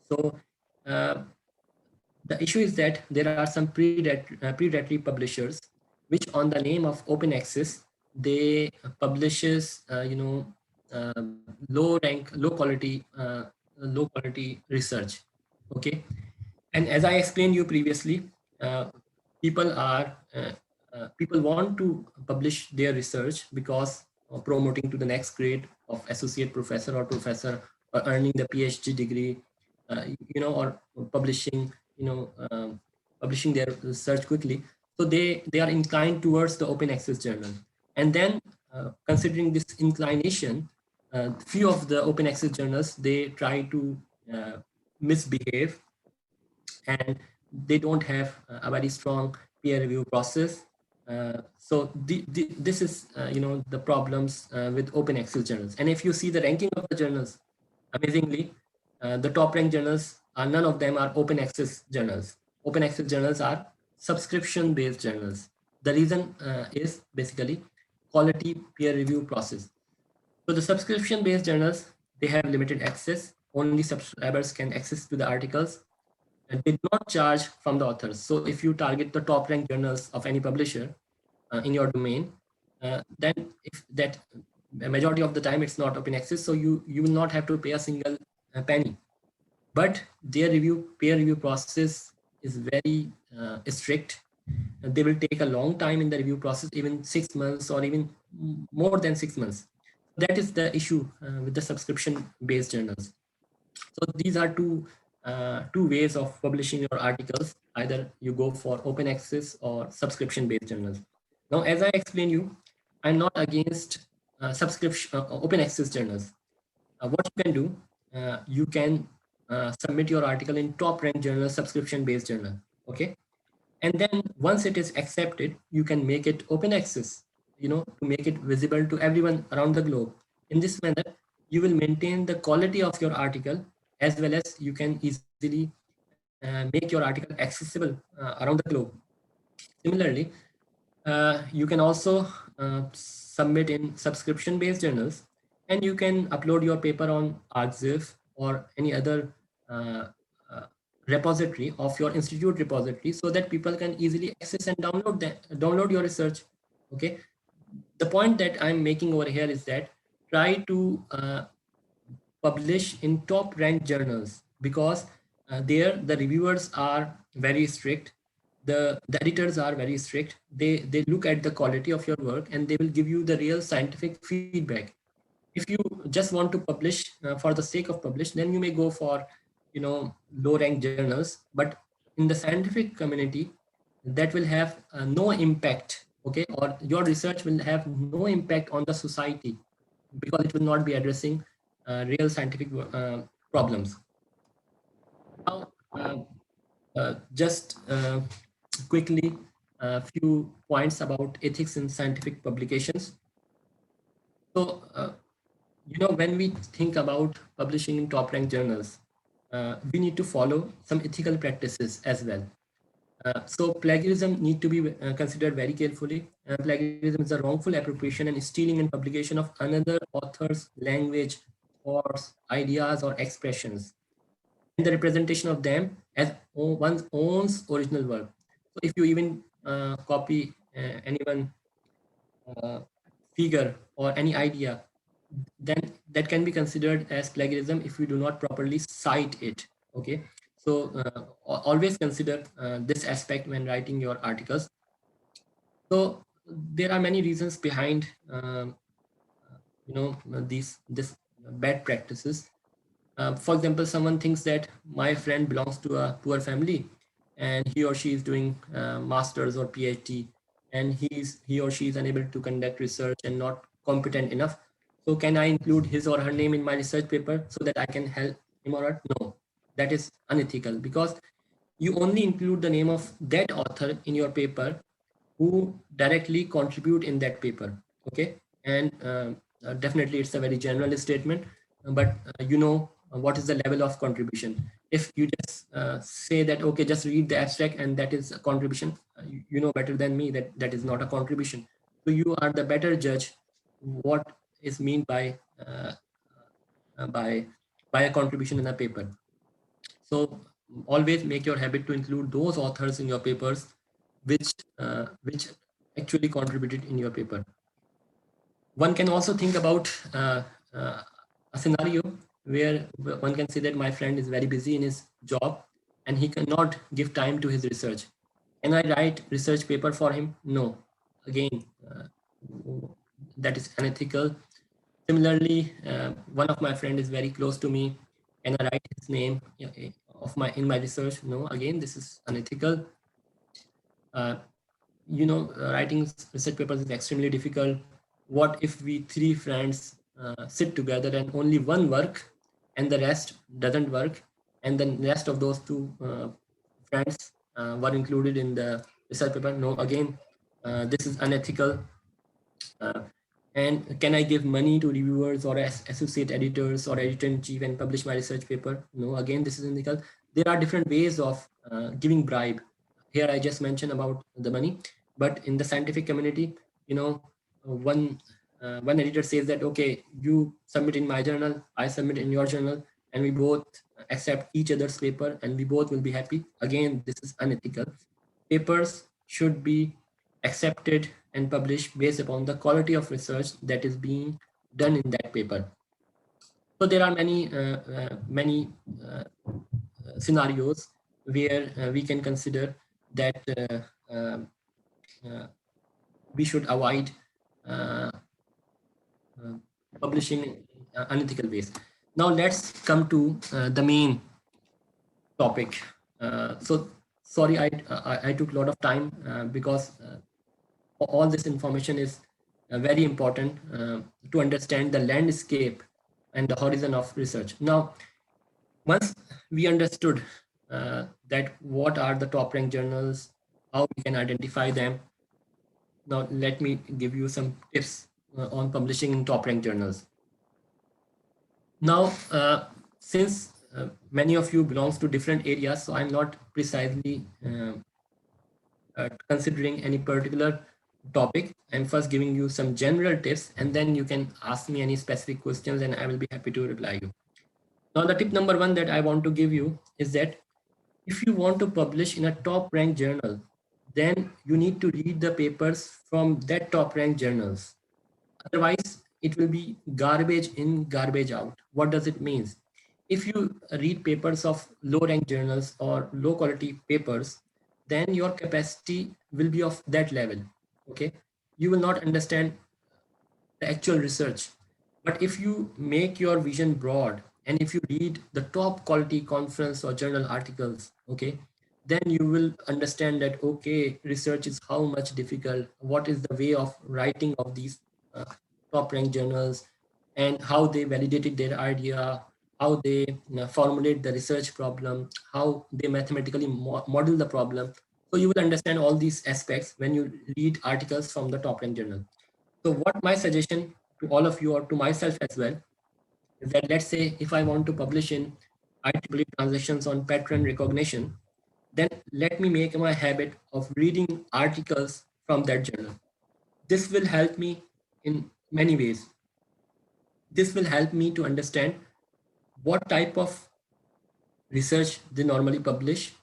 So the issue is that there are some predatory publishers, which on the name of open access, they publishes low quality research. Okay, and as I explained you previously, uh, people want to publish their research because of promoting to the next grade of associate professor or professor, or earning the PhD degree, or publishing, publishing their research quickly. So they are inclined towards the open access journal. And then considering this inclination, few of the open access journals, they try to misbehave, and they don't have a very strong peer review process. So this is the problems with open access journals. And if you see the ranking of the journals, amazingly, the top ranked journals are, none of them are open access journals. Open access journals are subscription based journals. The reason is basically quality peer review process. So the subscription based journals, they have limited access. Only subscribers can access to the articles, and they do not charge from the authors. So if you target the top ranked journals of any publisher in your domain, then if that a majority of the time it's not open access, so you will not have to pay a single penny. But their peer review process is very strict. They will take a long time in the review process, even 6 months or even more than 6 months. That is the issue with the subscription based journals. So these are two ways of publishing your articles. Either you go for open access or subscription based journals. Now, as I explained you, I'm not against subscription open access journals. What you can do, you can submit your article in top ranked journal, subscription based journal. Okay, and then once it is accepted, you can make it open access, to make it visible to everyone around the globe. In this manner, you will maintain the quality of your article, as well as you can easily make your article accessible around the globe. Similarly, you can also submit in subscription based journals, and you can upload your paper on arXiv or any other uh, uh, repository of your institute repository, so that people can easily access and download your research. Okay, the point that I'm making over here is that try to publish in top ranked journals, because there the reviewers are very strict, the editors are very strict. They look at the quality of your work, and they will give you the real scientific feedback. If you just want to publish for the sake of publish, then you may go for low ranked journals, but in the scientific community, that will have no impact. Okay, or your research will have no impact on the society, because it will not be addressing real scientific problems. Now, just quickly, a few points about ethics in scientific publications. So, when we think about publishing in top ranked journals, we need to follow some ethical practices as well. So plagiarism need to be considered very carefully. Plagiarism is a wrongful appropriation and stealing and publication of another author's language, thoughts, ideas, or expressions, and the representation of them as one's own original work. So if you even copy anyone uh, figure or any idea, then that can be considered as plagiarism if you do not properly cite it. Okay, so always consider this aspect when writing your articles. So there are many reasons behind these this bad practices. For example, someone thinks that my friend belongs to a poor family and he or she is doing masters or PhD, and he or she is unable to conduct research and not competent enough. So can I include his or her name in my research paper so that I can help him or her? No, that is unethical, because you only include the name of that author in your paper who directly contribute in that paper. Okay, and definitely it's a very general statement, but what is the level of contribution. If you just say that okay, just read the abstract and that is a contribution, you know better than me that that is not a contribution. So you are the better judge what is meant uh, by by a contribution in a paper. So always make your habit to include those authors in your papers which actually contributed in your paper. One can also think about uh, a scenario where one can say that my friend is very busy in his job and he cannot give time to his research. Can I write research paper for him? No. Again, that is unethical. Similarly, one of my friend is very close to me. Can I write his name of my in my research? No. Again, this is unethical. Uh, writing research papers is extremely difficult. What if we three friends sit together and only one work and the rest doesn't work, and the rest of those two friends were included in the research paper? No, again, this is unethical. Uh, and can I give money to reviewers or associate editors or editor-in-chief and publish my research paper? No, again, this is unethical. There are different ways of giving bribe. Here I just mentioned about the money, but in the scientific community, one editor says that, okay, you submit in my journal, I submit in your journal, and we both accept each other's paper and we both will be happy. Again, this is unethical. Papers should be accepted and published based upon the quality of research that is being done in that paper. So there are many scenarios where we can consider that we should avoid uh, publishing in unethical ways. Now let's come to the main topic. So sorry, I took a lot of time because all this information is very important to understand the landscape and the horizon of research. Now, once we understood that what are the top ranked journals, how we can identify them, now let me give you some tips on publishing in top ranked journals. Now, since many of you belongs to different areas, so I'm not precisely considering any particular topic. I'm first giving you some general tips, and then you can ask me any specific questions and I will be happy to reply you. Now, the tip number one that I want to give you is that if you want to publish in a top ranked journal, then you need to read the papers from that top ranked journals. Otherwise, it will be garbage in, garbage out. What does it mean? If you read papers of low ranked journals or low quality papers, then your capacity will be of that level. Okay, you will not understand the actual research. But if you make your vision broad and if you read the top quality conference or journal articles, okay, then you will understand that, okay, research is how much difficult, what is the way of writing of these top ranked journals and how they validated their idea, how they formulate the research problem, how they mathematically model the problem. So you will understand all these aspects when you read articles from the top ranked journal. So what my suggestion to all of you, or to myself as well, is that let's say if I want to publish in IEEE transactions on pattern recognition, then let me make my habit of reading articles from that journal. This will help me in many ways. This will help me to understand what type of research they normally publish,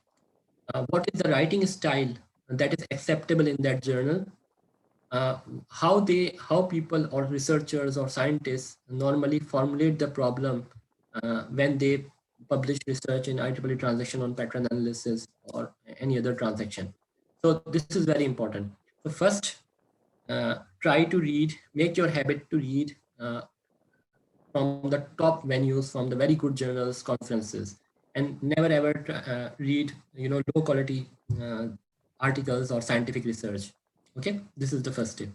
what is the writing style that is acceptable in that journal, uh, how people or researchers or scientists normally formulate the problem when they publish research in IEEE transaction on pattern analysis or any other transaction. So this is very important. So first, try to read, make your habit to read from the top venues, from the very good journals, conferences, and never ever read low quality articles or scientific research. Okay, this is the first tip.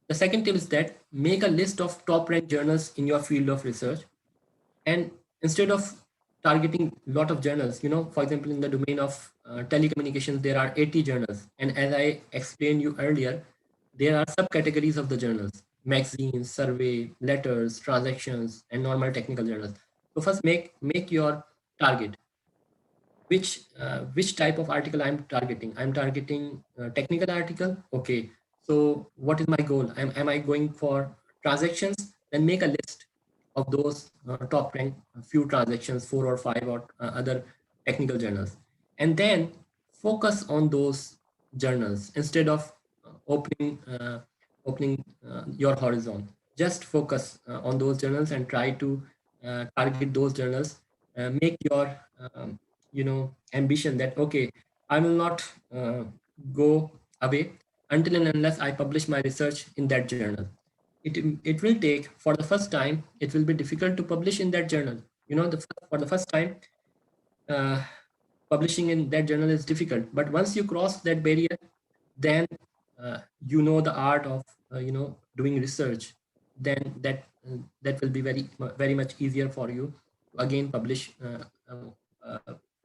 The second tip is that make a list of top ranked journals in your field of research, and instead of targeting a lot of journals, for example, in the domain of telecommunications, there are 80 journals. And as I explained you earlier, there are subcategories of the journals: magazines, survey, letters, transactions, and normal technical journals. So first make your target. Which type of article I'm targeting? I'm targeting technical article. Okay. So what is my goal? Am I going for transactions? Then make a list of those top ranked few transactions, 4 or 5 or other technical journals, and then focus on those journals instead of opening your horizon. Just focus on those journals and try to target those journals. Make your ambition that, okay, I will not go away until and unless I publish my research in that journal. It will take, for the first time, it will be difficult to publish in that journal. For the first time, uh, publishing in that journal is difficult, but once you cross that barrier, then you know the art of doing research. Then that will be very much easier for you to again publish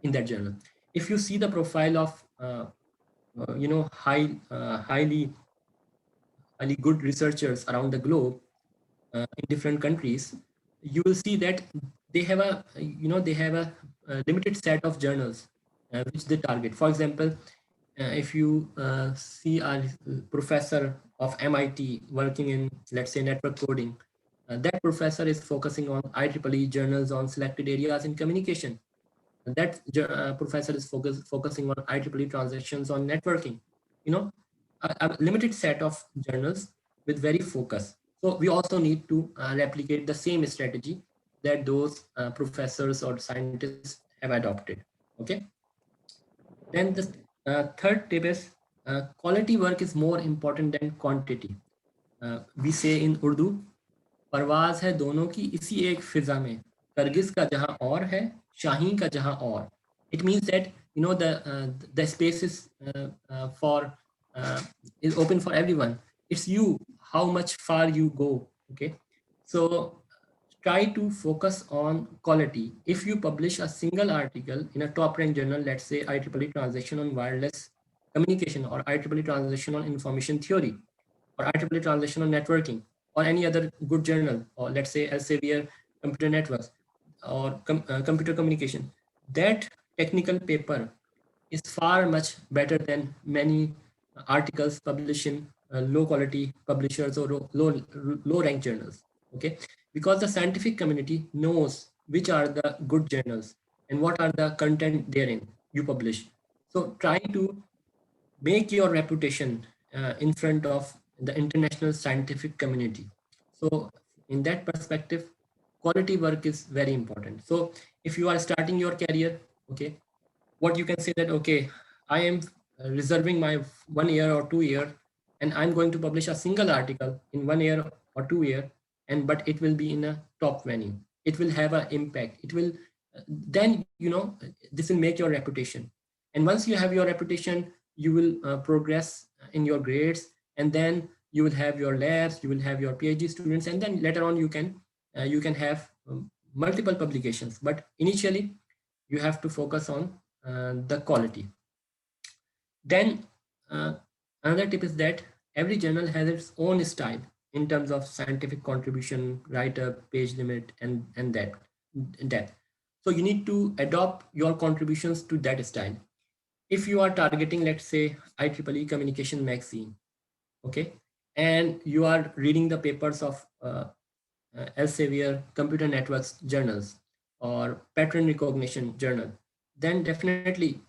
in that journal. If you see the profile of highly good researchers around the globe, in different countries, you will see that they have a limited set of journals which they target. For example, if you see a professor of MIT working in, let's say, network coding, that professor is focusing on IEEE journals on selected areas in communication. That professor is focusing on IEEE transactions on networking. You know, a limited set of journals with very focus. So we also need to replicate the same strategy that those professors or scientists have adopted. Okay. Then the third tip is quality work is more important than quantity. We say in Urdu, परवाज है दोनों की इसी एक फिजा में, करगिज का जहां और है, शाहीन का जहां और. It means that the space for uh, is open for everyone. It's you how much far you go. Okay, so try to focus on quality. If you publish a single article in a top ranked journal, let's say IEEE transaction on wireless communication, or IEEE transaction on information theory, or IEEE transaction on networking, or any other good journal, or let's say Elsevier computer networks, or computer communication, that technical paper is far much better than many articles published in low quality publishers or low ranked journals. Okay, because the scientific community knows which are the good journals and what are the content therein you publish. So try to make your reputation in front of the international scientific community. So in that perspective, quality work is very important. So if you are starting your career, okay, what you can say that, okay, I am reserving my 1 year or 2 year, and I'm going to publish a single article in 1 year or 2 year, and but it will be in a top venue. It will have an impact. It will then this will make your reputation, and once you have your reputation, you will progress in your grades, and then you will have your labs, you will have your PhD students, and then later on you can have multiple publications, but initially you have to focus on the quality. Then another tip is that every journal has its own style in terms of scientific contribution, write-up, page limit, and that depth. So you need to adopt your contributions to that style. If you are targeting, let's say, IEEE Communication Magazine, okay, and you are reading the papers of Elsevier Computer Networks journals or pattern recognition journal, then definitely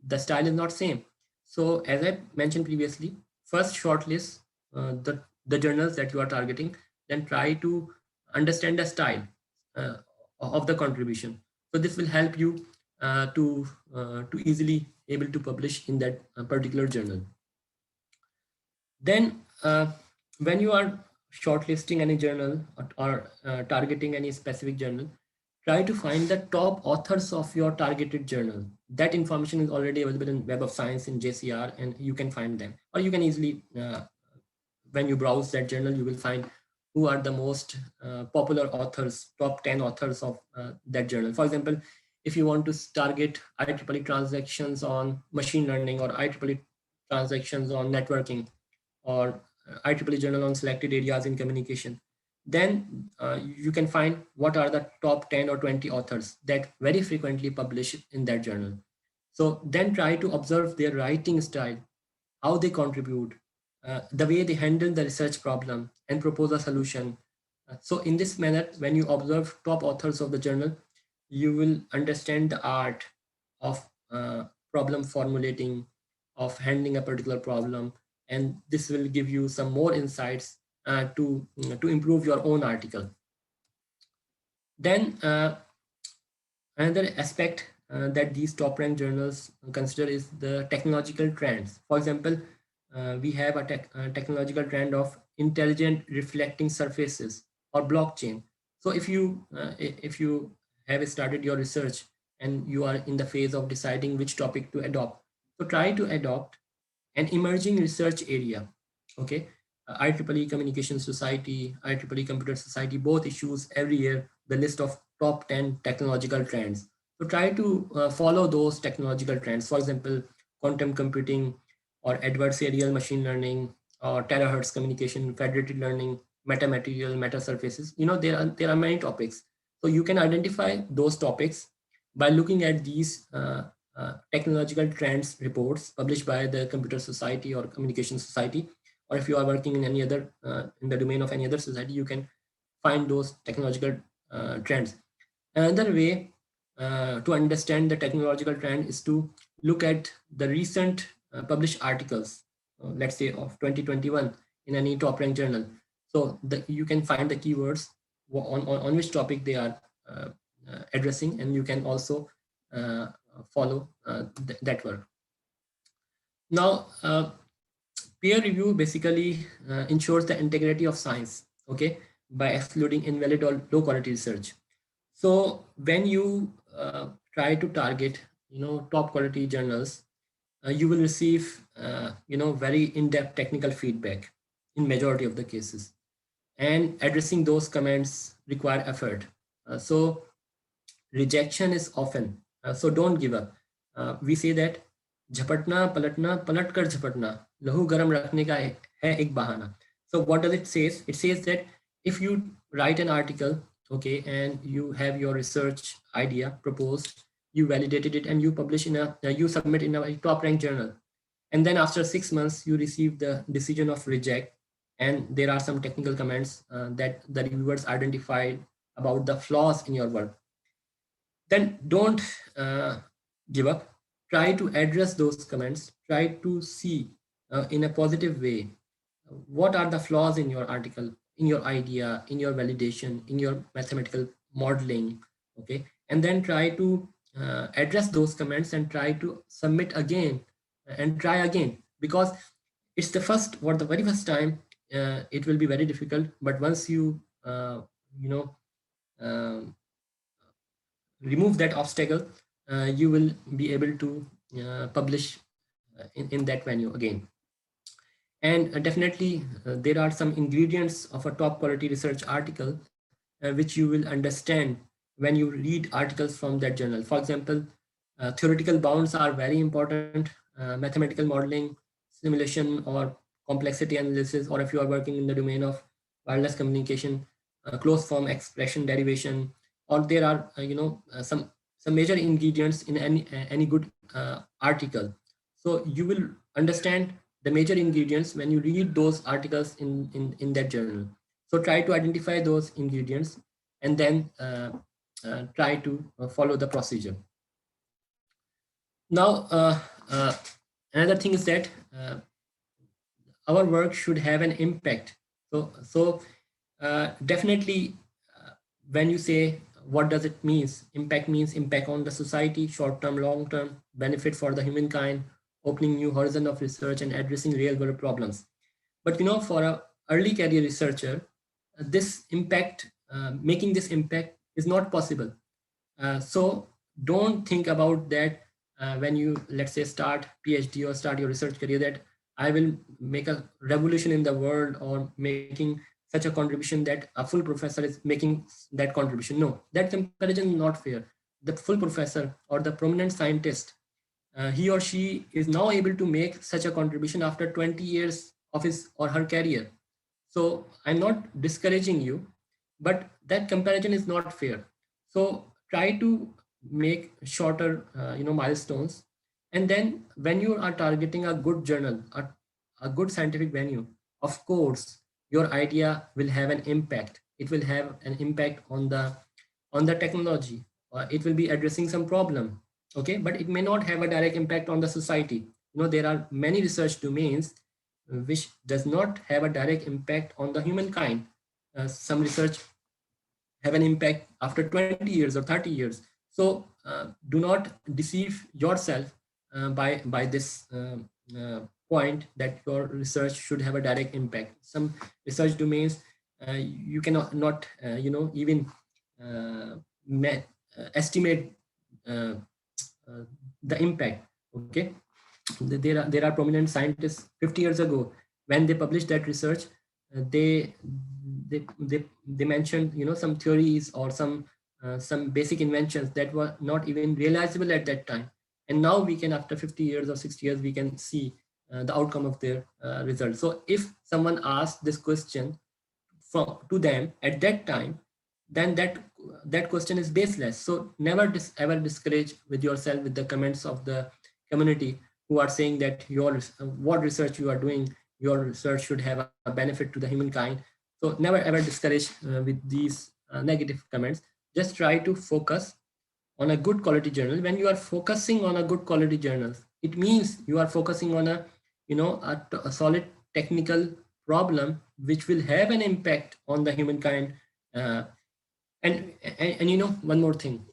the style is not same. So as I mentioned previously, first shortlist the journals that you are targeting, then try to understand the style uh, of the contribution. So this will help you to easily able to publish in that particular journal. Then when you are shortlisting any journal or targeting any specific journal, try to find the top authors of your targeted journal. That information is already available in Web of Science in JCR, and you can find them. Or you can easily, when you browse that journal, you will find who are the most popular authors, top 10 authors of that journal. For example, if you want to target IEEE transactions on machine learning or IEEE transactions on networking, or IEEE journal on selected areas in communication, then you can find what are the top 10 or 20 authors that very frequently publish in that journal. So then try to observe their writing style, how they contribute, the way they handle the research problem and propose a solution. So in this manner, when you observe top authors of the journal, you will understand the art of problem formulating, of handling a particular problem, and this will give you some more insights to improve your own article. Then another aspect that these top ranked journals consider is the technological trends. For example, we have a technological trend of intelligent reflecting surfaces or blockchain. So if you have started your research and you are in the phase of deciding which topic to adopt, so try to adopt an emerging research area. Okay, IEEE Communication Society, IEEE Computer Society, both issues every year the list of top 10 technological trends. So try to follow those technological trends. For example, quantum computing or adversarial machine learning or terahertz communication, federated learning, metamaterial, meta surfaces. You know, there are many topics. So you can identify those topics by looking at these technological trends reports published by the Computer Society or Communication Society, or if you are working in any other in the domain of any other society, you can find those technological trends. Another way to understand the technological trend is to look at the recent published articles, let's say of 2021 in any top ranked journal. So you can find the keywords on which topic they are addressing, and you can also follow that work. Now, peer review basically ensures the integrity of science, okay, by excluding invalid or low quality research. So when you try to target, top quality journals, you will receive, very in-depth technical feedback in majority of the cases, and addressing those comments require effort. So rejection is often, so don't give up. We say that झपटना पलटना पलट कर झपटना लहू गरम रखने का है एक बहाना. So what does it say? It says that if you write an article, okay, and you have your research idea proposed, you validated it, and you publish you submit in a top ranked journal, and then after 6 months you receive the decision of reject, and there are some technical comments that the reviewers identified about the flaws in your work, then don't give up. Try to address those comments. Try to see in a positive way what are the flaws in your article, in your idea, in your validation, in your mathematical modeling, okay, and then try to address those comments and try to submit again and try again, because it's the very first time it will be very difficult, but once you um, remove that obstacle, you will be able to publish in that venue again. And definitely there are some ingredients of a top quality research article which you will understand when you read articles from that journal. For example, theoretical bounds are very important. Mathematical modeling, simulation, or complexity analysis, or if you are working in the domain of wireless communication, closed form expression derivation, or there are some major ingredients in any good article. So you will understand the major ingredients when you read those articles in that journal. So try to identify those ingredients and then try to follow the procedure. Now, another thing is that our work should have an impact. So definitely, when you say what does it means impact on the society, short term, long term, benefit for the humankind, opening new horizon of research and addressing real world problems. But for a early career researcher, this impact, making this impact is not possible. So don't think about that when you, let's say, start PhD or start your research career, that I will make a revolution in the world or making such a contribution that a full professor is making that contribution. No, that comparison is not fair. The full professor or the prominent scientist, he or she is now able to make such a contribution after 20 years of his or her career. So I'm not discouraging you, but that comparison is not fair. So try to make shorter, milestones. And then when you are targeting a good journal, a good scientific venue, of course, your idea will have an impact. It will have an impact on the technology. It will be addressing some problem. Okay, but it may not have a direct impact on the society. There are many research domains which does not have a direct impact on the humankind. Some research have an impact after 20 years or 30 years. So do not deceive yourself by this point that your research should have a direct impact. Some research domains you cannot not even estimate uh, the impact. Okay, there are prominent scientists 50 years ago, when they published that research, they mentioned some theories or some basic inventions that were not even realizable at that time, and now we can, after 50 years or 60 years, we can see the outcome of their result. So if someone asks this question to them at that time, then that question is baseless. So never ever discourage with yourself with the comments of the community who are saying that what research you are doing, your research should have a benefit to the humankind. So never ever discourage with these negative comments. Just try to focus on a good quality journal. When you are focusing on a good quality journal, it means you are focusing on a solid technical problem which will have an impact on the humankind. uh, and one more thing,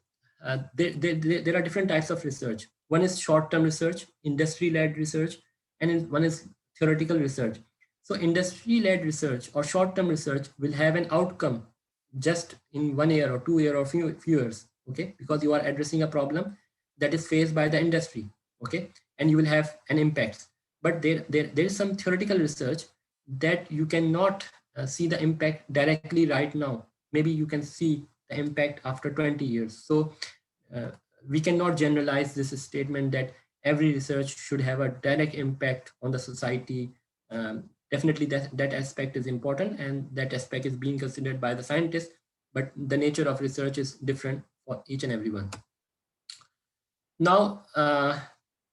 there are different types of research. One is short-term research, industry-led research, and one is theoretical research. So industry-led research or short-term research will have an outcome just in 1 year or 2 year or few years. Okay, because you are addressing a problem that is faced by the industry. Okay, and you will have an impact. But there is some theoretical research that you cannot see the impact directly right now. Maybe you can see the impact after 20 years. So uh, we cannot generalize this statement that every research should have a direct impact on the society. Definitely that aspect is important, and that aspect is being considered by the scientists, but the nature of research is different for each and everyone. Now,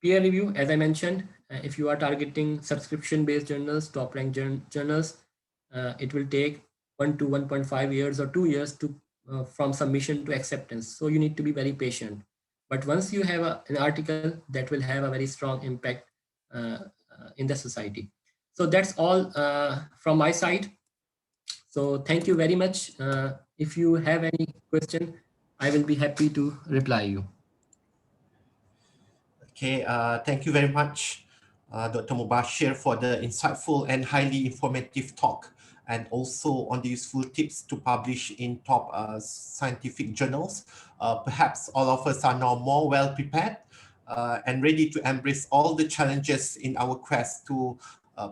peer review, as I mentioned, if you are targeting subscription-based journals, top-ranked journals, it will take 1 to 1.5 years or 2 years to from submission to acceptance. So you need to be very patient. But once you have an article, that will have a very strong impact in the society. So that's all from my side. So thank you very much. If you have any question, I will be happy to reply you. Okay, thank you very much, Dr. Mubashir, for the insightful and highly informative talk, and also on the useful tips to publish in top scientific journals. Perhaps all of us are now more well prepared and ready to embrace all the challenges in our quest to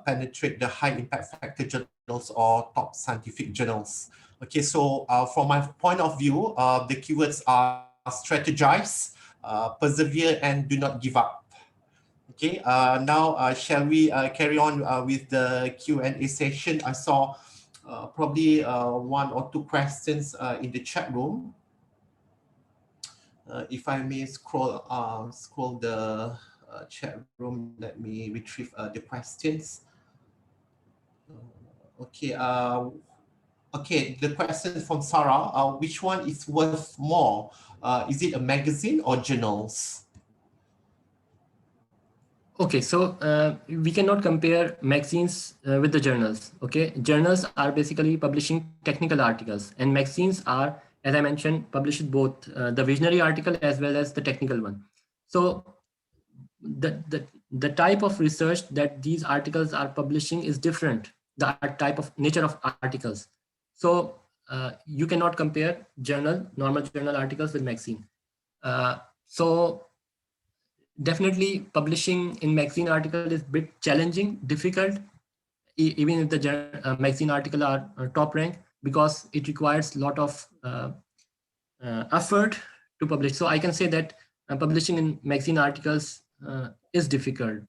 penetrate the high impact factor journals or top scientific journals. Okay, so from my point of view, the keywords are strategize, persevere, and do not give up. Okay, now shall we carry on with the Q&A session? I saw probably one or two questions in the chat room. If I may scroll the chat room, let me retrieve the questions. Okay, okay, the question from Sarah, which one is worth more? Is it a magazine or journals? Okay, so we cannot compare magazines with the journals. Okay, journals are basically publishing technical articles, and magazines are, as I mentioned, published both the visionary article as well as the technical one. So the type of research that these articles are publishing is different. The type of nature of articles. So you cannot compare normal journal articles with magazine. So definitely publishing in magazine article is a bit challenging, difficult, even if the magazine article are top rank, because it requires a lot of effort to publish. So I can say that publishing in magazine articles is difficult,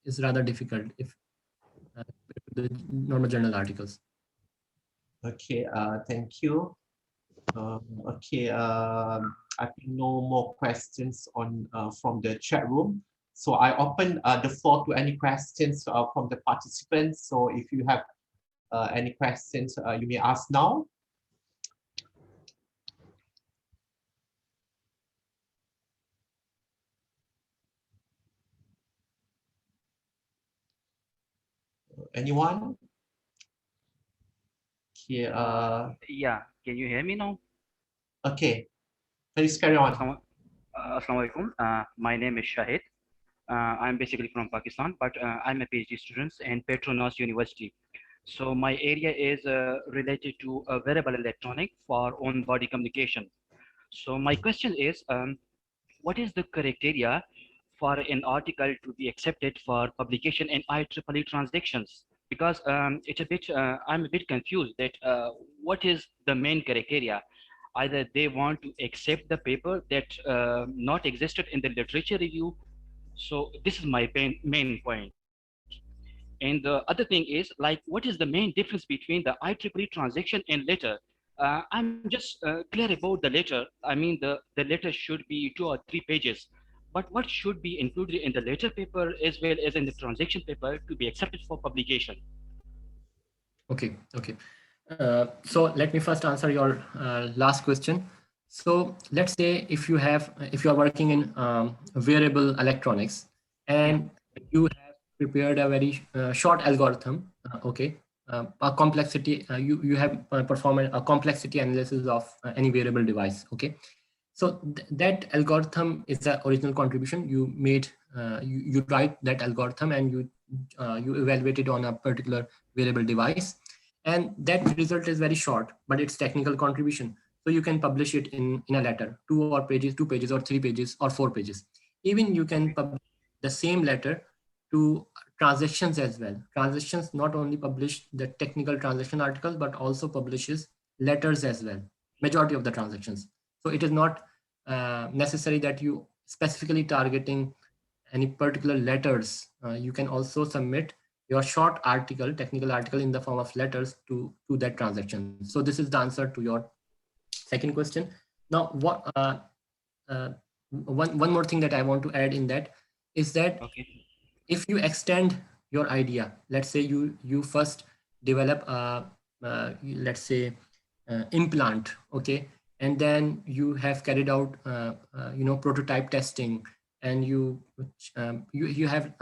is rather difficult if the normal journal articles. Okay, thank you. Okay, I think no more questions on from the chat room. So I open the floor to any questions from the participants. So if you have any questions, you may ask now. Anyone? Okay, Yeah, can you hear me now? okay, please carry on. Assalamualaikum. My name is Shahid. I'm basically from Pakistan, but I'm a PhD student in Petronas University. So my area is related to wearable electronic for on-body communication. So my question is, what is the criteria for an article to be accepted for publication in IEEE transactions? Because it's a bit, I'm a bit confused that what is the main criteria? Either they want to accept the paper that not existed in the literature review. So this is my main point. And the other thing is, like, what is the main difference between the IEEE transaction and letter? I'm just clear about the letter. I mean, the letter should be 2 or 3 pages. But what should be included in the letter paper as well as in the transaction paper to be accepted for publication? Okay, okay. So let me first answer your last question. So let's say if you are working in wearable electronics, and you have prepared a very short algorithm, okay, a complexity, you have performed a complexity analysis of any wearable device, okay. So that algorithm is the original contribution you made. You write that algorithm and you evaluate it on a particular wearable device, and that result is very short, but it's technical contribution. So you can publish it in a letter, 2 pages or 3 pages or 4 pages. Even you can publish the same letter to transactions as well. Transactions not only publish the technical transaction articles, but also publishes letters as well, majority of the transactions. So it is not necessary that you specifically targeting any particular letters. You can also submit your short article, technical article, in the form of letters to that transaction. So this is the answer to your second question. Now, one more thing that I want to add in that is that if you extend your idea, let's say you first develop let's say implant, okay, and then you have carried out prototype testing, and you have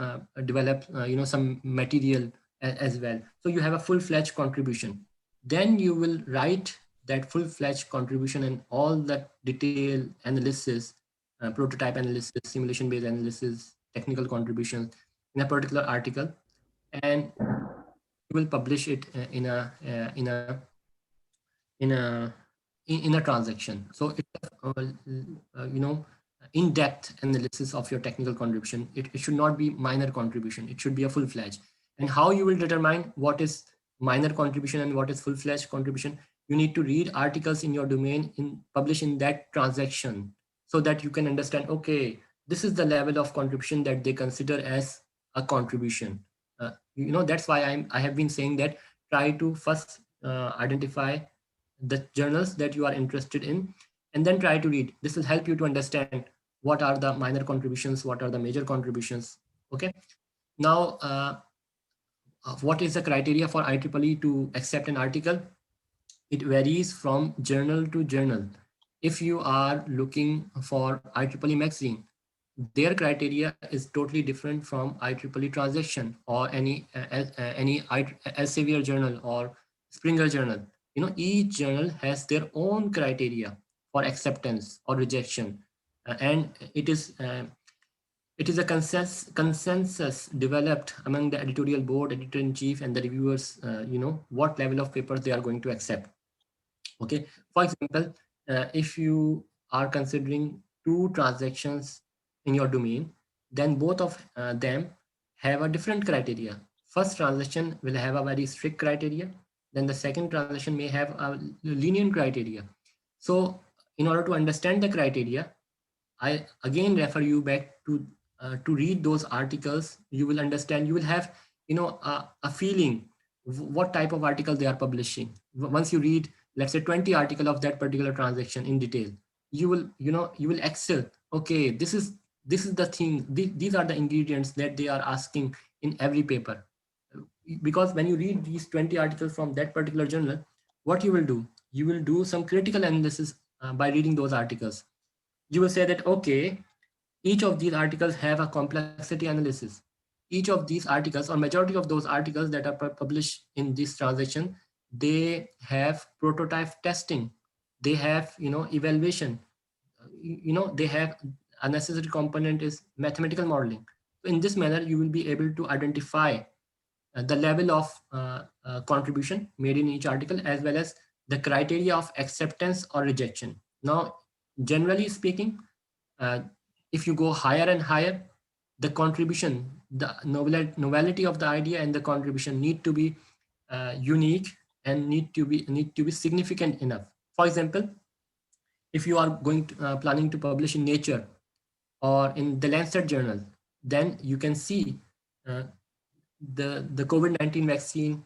developed some material as well. So you have a full-fledged contribution. Then you will write that full-fledged contribution and all that detailed analysis, prototype analysis, simulation-based analysis, technical contributions in a particular article, and you will publish it in a transaction. So it's in-depth analysis of your technical contribution. It should not be minor contribution. It should be a full-fledged. And how you will determine what is minor contribution and what is full-fledged contribution? you need to read articles in your domain published in that transaction, so that you can understand, okay, this is the level of contribution that they consider as a contribution. That's why I have been saying that try to first identify the journals that you are interested in, and then try to read. This will help you to understand what are the minor contributions, what are the major contributions. Okay. Now, what is the criteria for IEEE to accept an article? It varies from journal to journal. If you are looking for IEEE magazine, their criteria is totally different from IEEE transaction or any Elsevier journal or Springer journal. Each journal has their own criteria for acceptance or rejection, and it is a consensus developed among the editorial board, editor-in-chief, and the reviewers. What level of papers they are going to accept. Okay, for example, if you are considering two transactions in your domain, then both of them have a different criteria. First transaction will have a very strict criteria, then the second transaction may have a lenient criteria. So in order to understand the criteria, I again refer you back to read those articles. You will understand, you will have a feeling what type of article they are publishing. Once you read, let's say, 20 article of that particular transaction in detail, you will excel. Okay, this is the thing, these are the ingredients that they are asking in every paper. Because when you read these 20 articles from that particular journal, what you will do some critical analysis by reading those articles. You will say that, okay, each of these articles have a complexity analysis. Each of these articles, or majority of those articles that are published in this transaction, they have prototype testing, they have evaluation, they have a necessary component is mathematical modeling. So in this manner, you will be able to identify the level of contribution made in each article, as well as the criteria of acceptance or rejection. Now, generally speaking, uh, if you go higher and higher, the contribution, the novelty of the idea and the contribution need to be unique and need to be significant enough. For example, if you are planning to publish in Nature or in the Lancet journal, then you can see uh, the COVID-19 vaccine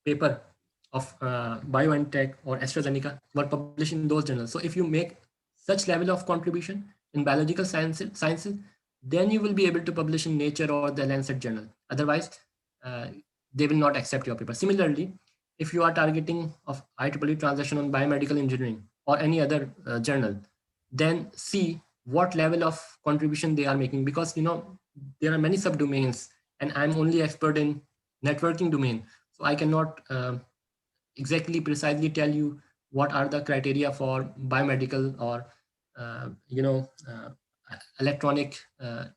paper of BioNTech or AstraZeneca were published in those journals. So if you make such level of contribution in biological sciences, then you will be able to publish in Nature or the Lancet journal. Otherwise, uh, they will not accept your paper. Similarly, if you are targeting of IEEE transaction on biomedical engineering or any other journal, then see what level of contribution they are making, because there are many subdomains, and I'm only expert in networking domain, so I cannot exactly precisely tell you what are the criteria for biomedical or electronic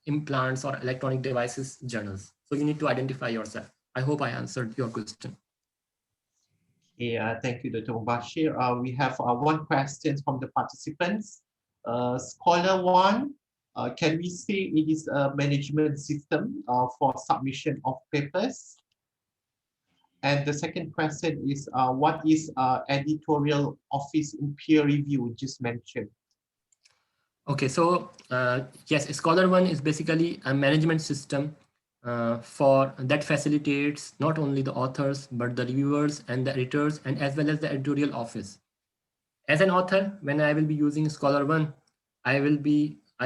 implants or electronic devices journals. So you need to identify yourself. I hope I answered your question. Yeah, thank you, Dr. Mubashir. We have one question from the participants. Scholar one, can we say it is a management system for submission of papers? And the second question is, what is editorial office in peer review just mentioned? Okay, so yes, Scholar One is basically a management system for that facilitates not only the authors, but the reviewers and the editors, and as well as the editorial office. As an author, when I will be using Scholar One, I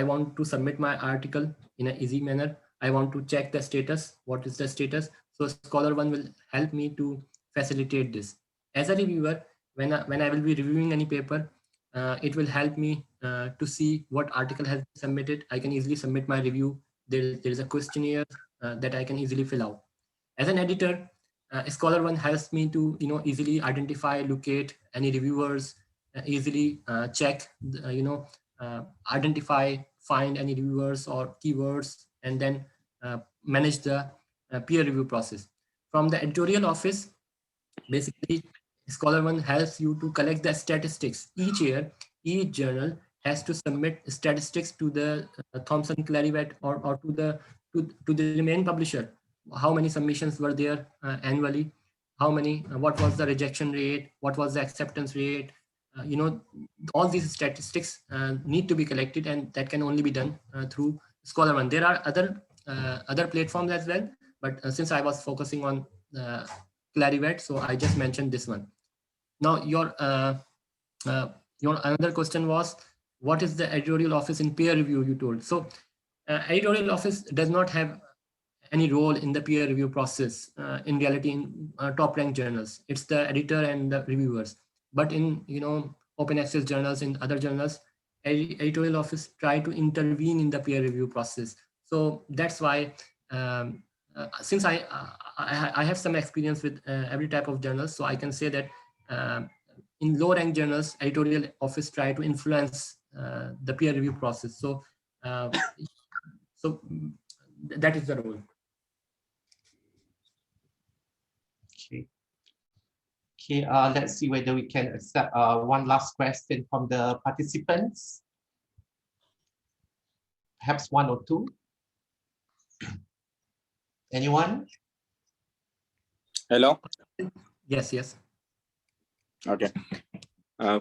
want to submit my article in an easy manner. I want to check the status. What is the status? So Scholar One will help me to facilitate this. As a reviewer, when I will be reviewing any paper, it will help me to see what article has been submitted. I can easily submit my review. There is a questionnaire that I can easily fill out. As an editor, Scholar One helps me to easily identify, locate any reviewers, easily check, identify, find any reviewers or keywords, and then manage the peer review process. From the editorial office, basically, Scholar One helps you to collect the statistics. Each year, each journal has to submit statistics to the Thomson Clarivet or to the main publisher. How many submissions were there annually? how many, what was the rejection rate, what was the acceptance rate, all these statistics need to be collected, and that can only be done through Scholar One. There are other platforms as well, but since I was focusing on Clarivet, so I just mentioned this one. Now your another question was, what is the editorial office in peer review, you told. So editorial office does not have any role in the peer review process in reality in top ranked journals. It's the editor and the reviewers. But in open access journals, in other journals, editorial office try to intervene in the peer review process. So that's why since I have some experience with every type of journals, so I can say that in low ranked journals, editorial office try to influence the peer review process. So that is the role. Okay, let's see whether we can accept one last question from the participants. Perhaps one or two. Anyone? Hello? Yes, yes. Okay.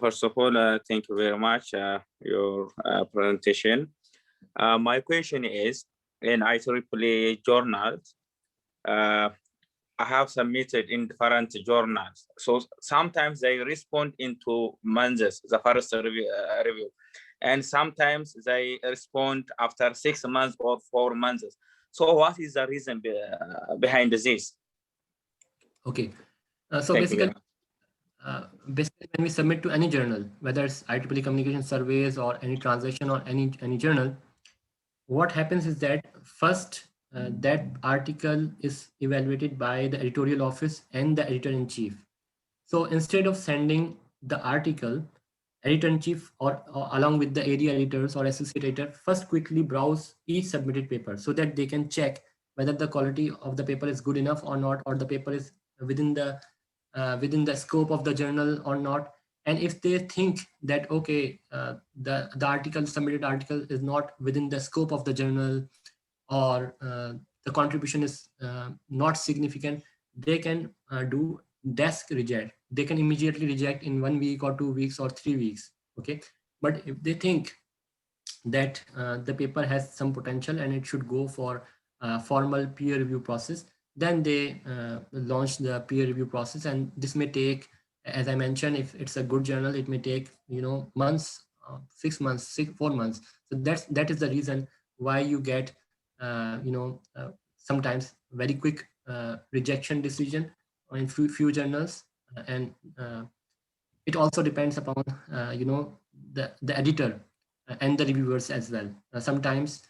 First of all, thank you very much your presentation. My question is, in IEEE journals, I have submitted in different journals. So sometimes they respond into months, the first review. And sometimes they respond after 6 months or 4 months. So what is the reason behind this? Okay. So basically when we submit to any journal, whether it's IEEE communication surveys or any transaction or any journal, what happens is that first that article is evaluated by the editorial office and the editor-in-chief. So instead of sending the article, editor-in-chief or along with the area editors or associate editor first quickly browse each submitted paper so that they can check whether the quality of the paper is good enough or not, or the paper is within the scope of the journal or not. And if they think that okay, the submitted article is not within the scope of the journal, or the contribution is not significant, they can do desk reject. They can immediately reject in 1 week or 2 weeks or 3 weeks. Okay, but if they think that the paper has some potential and it should go for formal peer review process, then they launch the peer review process. And this may take, as I mentioned, if it's a good journal, it may take months, 6 months, 4 months. So that is the reason why you get sometimes very quick rejection decision in few journals. And it also depends upon the editor and the reviewers as well. Sometimes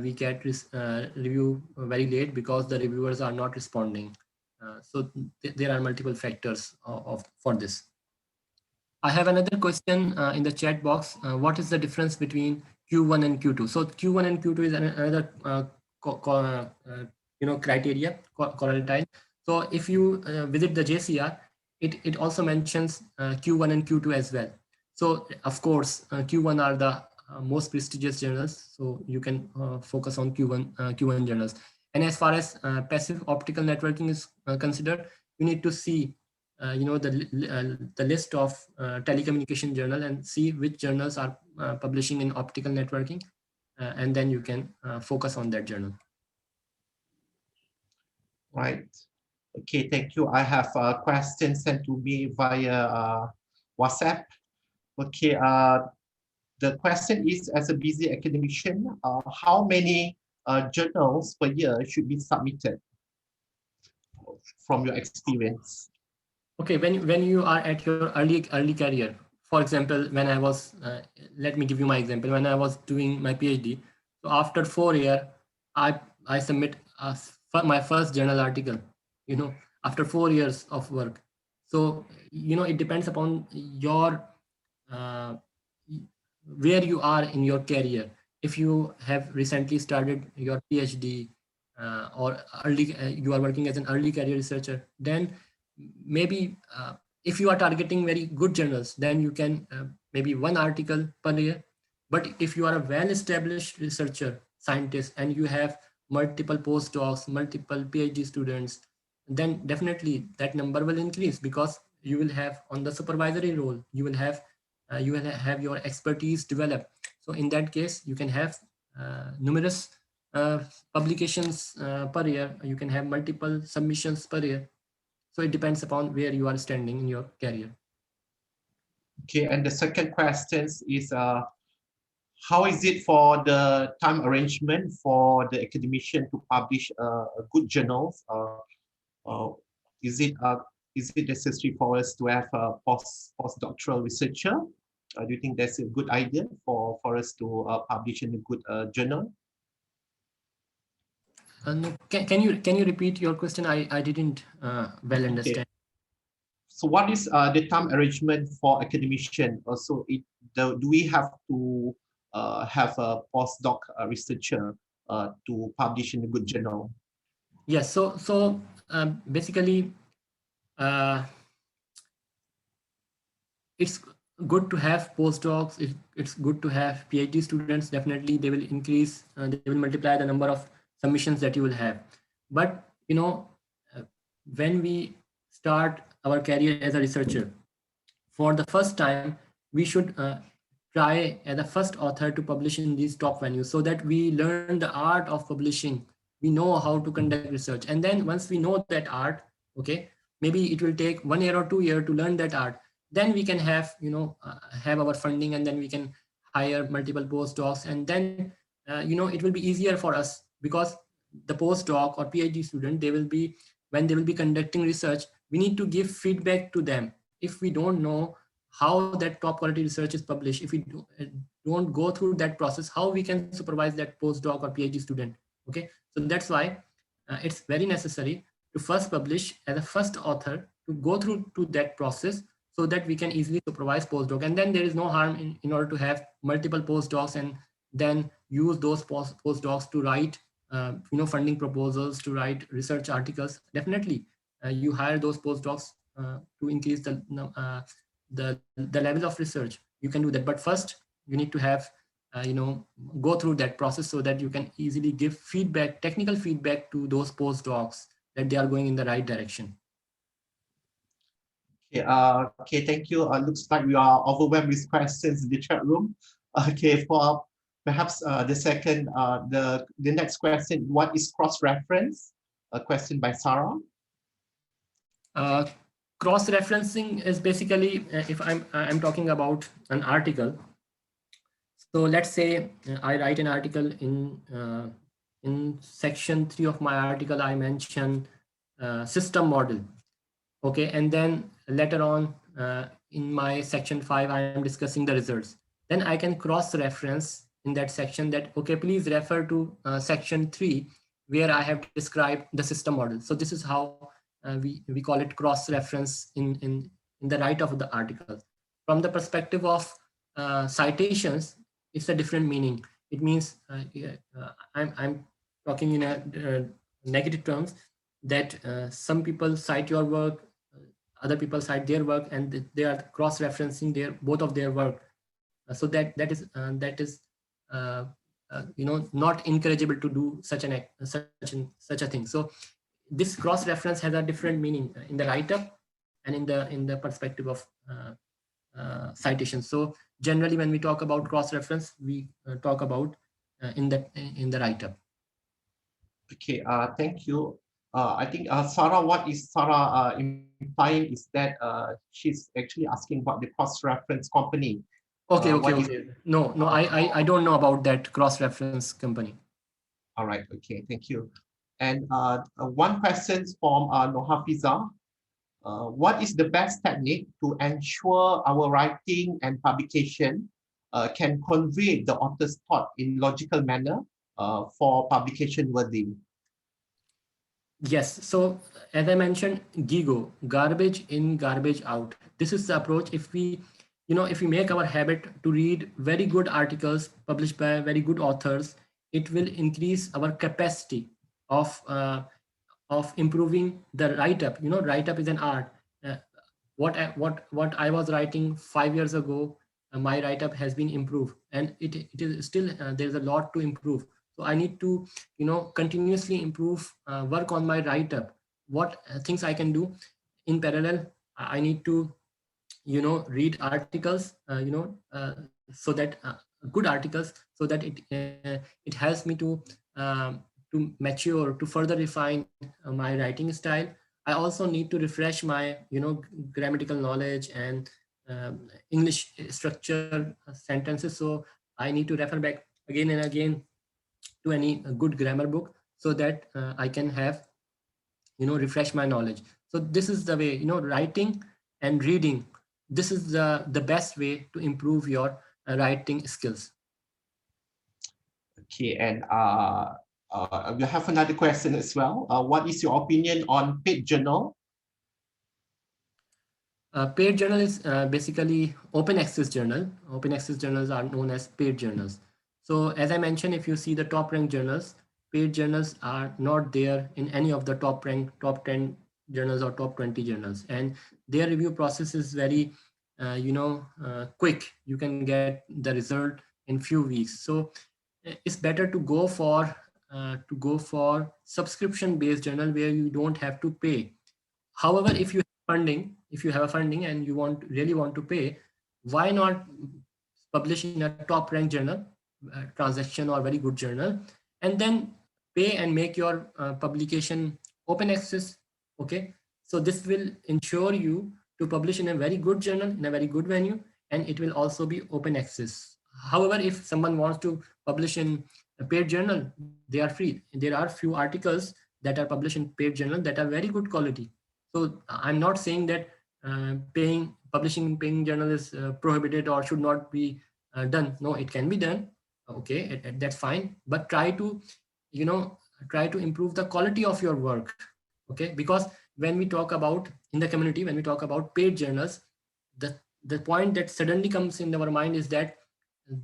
we get review very late because the reviewers are not responding. So there are multiple factors for this. I have another question in the chat box. What is the difference between Q1 and Q2? So Q1 and Q2 is another criteria, quartile. So if you visit the JCR, it also mentions Q1 and Q2 as well. So of course, Q1 are the most prestigious journals, so you can focus on Q1 journals. And as far as passive optical networking is considered, you need to see the list of telecommunication journal and see which journals are publishing in optical networking, and then you can focus on that journal. Right. Okay, thank you. I have a question sent to me via WhatsApp. Okay, the question is, as a busy academician, how many journals per year should be submitted from your experience? Okay, when you are at your early career, for example, when I was, let me give you my example. When I was doing my PhD, so after 4 years, I submit my first journal article. After 4 years of work. So it depends upon your where you are in your career. If you have recently started your PhD or you are working as an early career researcher, then maybe if you are targeting very good journals, then you can maybe 1 article per year. But if you are a well-established researcher, scientist, and you have multiple postdocs, multiple PhD students, then definitely that number will increase, because you will have on the supervisory role, you will have your expertise develop. So in that case, you can have numerous publications per year. You can have multiple submissions per year. So it depends upon where you are standing in your career. Okay, and the second question is, how is it for the time arrangement for the academician to publish a good journal? Uh, is it necessary for us to have a postdoctoral researcher? Do you think that's a good idea for us to publish in a good journal? No, can you repeat your question? I didn't well understand. So what is the time arrangement for academician? Also, do we have to have a postdoc researcher to publish in a good journal? Yes. So basically, it's good to have postdocs. It's good to have PhD students. Definitely, they will increase. They will multiply the number of submissions that you will have. But when we start our career as a researcher, for the first time, we should try as a first author to publish in these top venues, so that we learn the art of publishing. We know how to conduct research, and then once we know that art, okay, maybe it will take 1 year or 2 years to learn that art. Then we can have have our funding, and then we can hire multiple postdocs, and then it will be easier for us, because the postdoc or PhD student, when they will be conducting research, we need to give feedback to them. If we don't know how that top quality research is published, if we don't go through that process, how we can supervise that postdoc or PhD student? Okay, so that's why it's very necessary to first publish as a first author, to go through to that process, so that we can easily supervise postdoc. And then there is no harm in order to have multiple postdocs, and then use those postdocs to write funding proposals, to write research articles. Definitely you hire those postdocs to increase the level of research. You can do that, but first you need to have go through that process, so that you can easily give feedback, technical feedback, to those postdocs, that they are going in the right direction. Okay, thank you. Looks like we are overwhelmed with questions in the chat room. Okay, for perhaps the next question, what is cross-reference? A question by Sarah. Cross-referencing is basically, if I'm talking about an article. So let's say I write an article in section 3 of my article, I mention system model. Okay, and then later on in my section 5, I am discussing the results. Then I can cross-reference in that section that, okay, please refer to section 3, where I have described the system model. So this is how we call it cross-reference in the write of the article. From the perspective of citations, it's a different meaning. It means I'm talking in a negative terms, that some people cite your work, other people cite their work, and they are cross-referencing both of their work. So that is not encourageable to do such a thing. So this cross-reference has a different meaning in the write-up and in the perspective of citation. So generally, when we talk about cross-reference, we talk about in the write-up. Okay, thank you. I think Sarah, what is Sarah implying is that she's actually asking about the cross-reference company. Okay. No, I don't know about that cross-reference company. All right, okay, thank you. And one question from Nohafiza. What is the best technique to ensure our writing and publication can convey the author's thought in logical manner for publication worthy? Yes, so as I mentioned, GIGO, garbage in, garbage out. This is the approach. If we make our habit to read very good articles published by very good authors, it will increase our capacity of improving the write-up. Write-up is an art. What I was writing 5 years ago, my write-up has been improved, and it is still there's a lot to improve. So I need to continuously improve, work on my write-up, what things I can do in parallel. I need to, read articles, so that good articles, so that it helps me to mature, to further refine my writing style. I also need to refresh my, grammatical knowledge and English structure sentences. So I need to refer back again and again to any good grammar book, so that I can have, refresh my knowledge. So this is the way, writing and reading, this is the best way to improve your writing skills. Okay, and we have another question as well. What is your opinion on paid journal? Paid journal is basically open access journal. Open access journals are known as paid journals. So as I mentioned, if you see the top ranked journals, paid journals are not there in any of the top ranked, top 10 journals or top 20 journals. And their review process is very, quick. You can get the result in few weeks. So it's better to go for subscription based journal where you don't have to pay. However, if you have a funding and you really want to pay, why not publish in a top ranked journal, transaction or very good journal, and then pay and make your publication open access. Okay, so this will ensure you to publish in a very good journal, in a very good venue, and it will also be open access. However, if someone wants to publish in a paid journal, they are free. There are few articles that are published in paid journal that are very good quality. So I'm not saying that publishing in paying journal is prohibited or should not be done. No, it can be done. Okay, that's fine. But you know, try to improve the quality of your work. Okay, because when we talk about in the community, when we talk about paid journals, the point that suddenly comes in our mind is that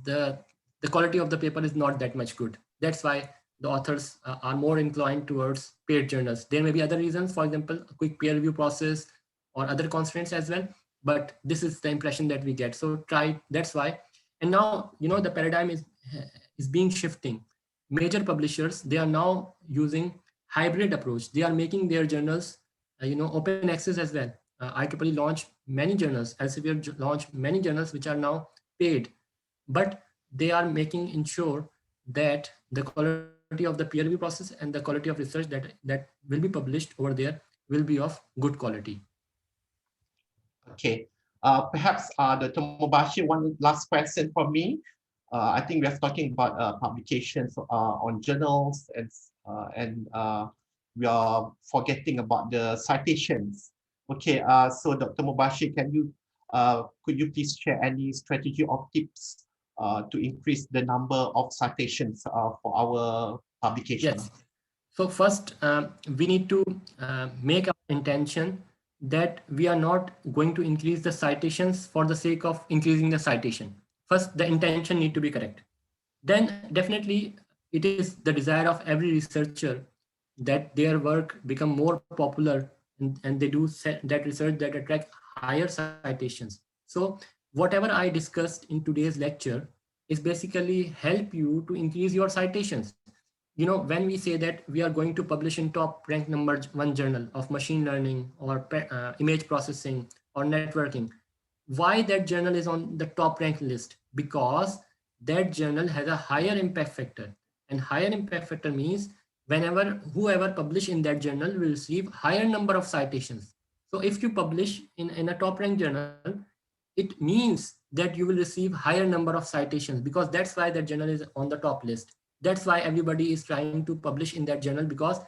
the the quality of the paper is not that much good. That's why the authors are more inclined towards paid journals. There may be other reasons, for example, a quick peer review process or other constraints as well. But this is the impression that we get. So try, that's why. And now, the paradigm is being shifting. Major publishers, they are now using hybrid approach. They are making their journals, open access as well. IEEE launched many journals, Elsevier launched many journals which are now paid, but they are making ensure that the quality of the peer review process and the quality of research that will be published over there will be of good quality. Okay, perhaps Dr. Mubashir, one last question for me. I think we are talking about publications on journals, and we are forgetting about the citations. Okay, so Dr. Mubashir, could you please share any strategy or tips to increase the number of citations for our publication? Yes. So first, we need to make our intention that we are not going to increase the citations for the sake of increasing the citation. First, the intention need to be correct. Then definitely it is the desire of every researcher that their work become more popular, and they do that research that attract higher citations. So whatever I discussed in today's lecture is basically help you to increase your citations. When we say that we are going to publish in top ranked #1 journal of machine learning or image processing or networking, why that journal is on the top ranked list? Because that journal has a higher impact factor, and higher impact factor means whoever publish in that journal will receive higher number of citations. So if you publish in a top ranked journal, it means that you will receive higher number of citations, because that's why that journal is on the top list. That's why everybody is trying to publish in that journal, because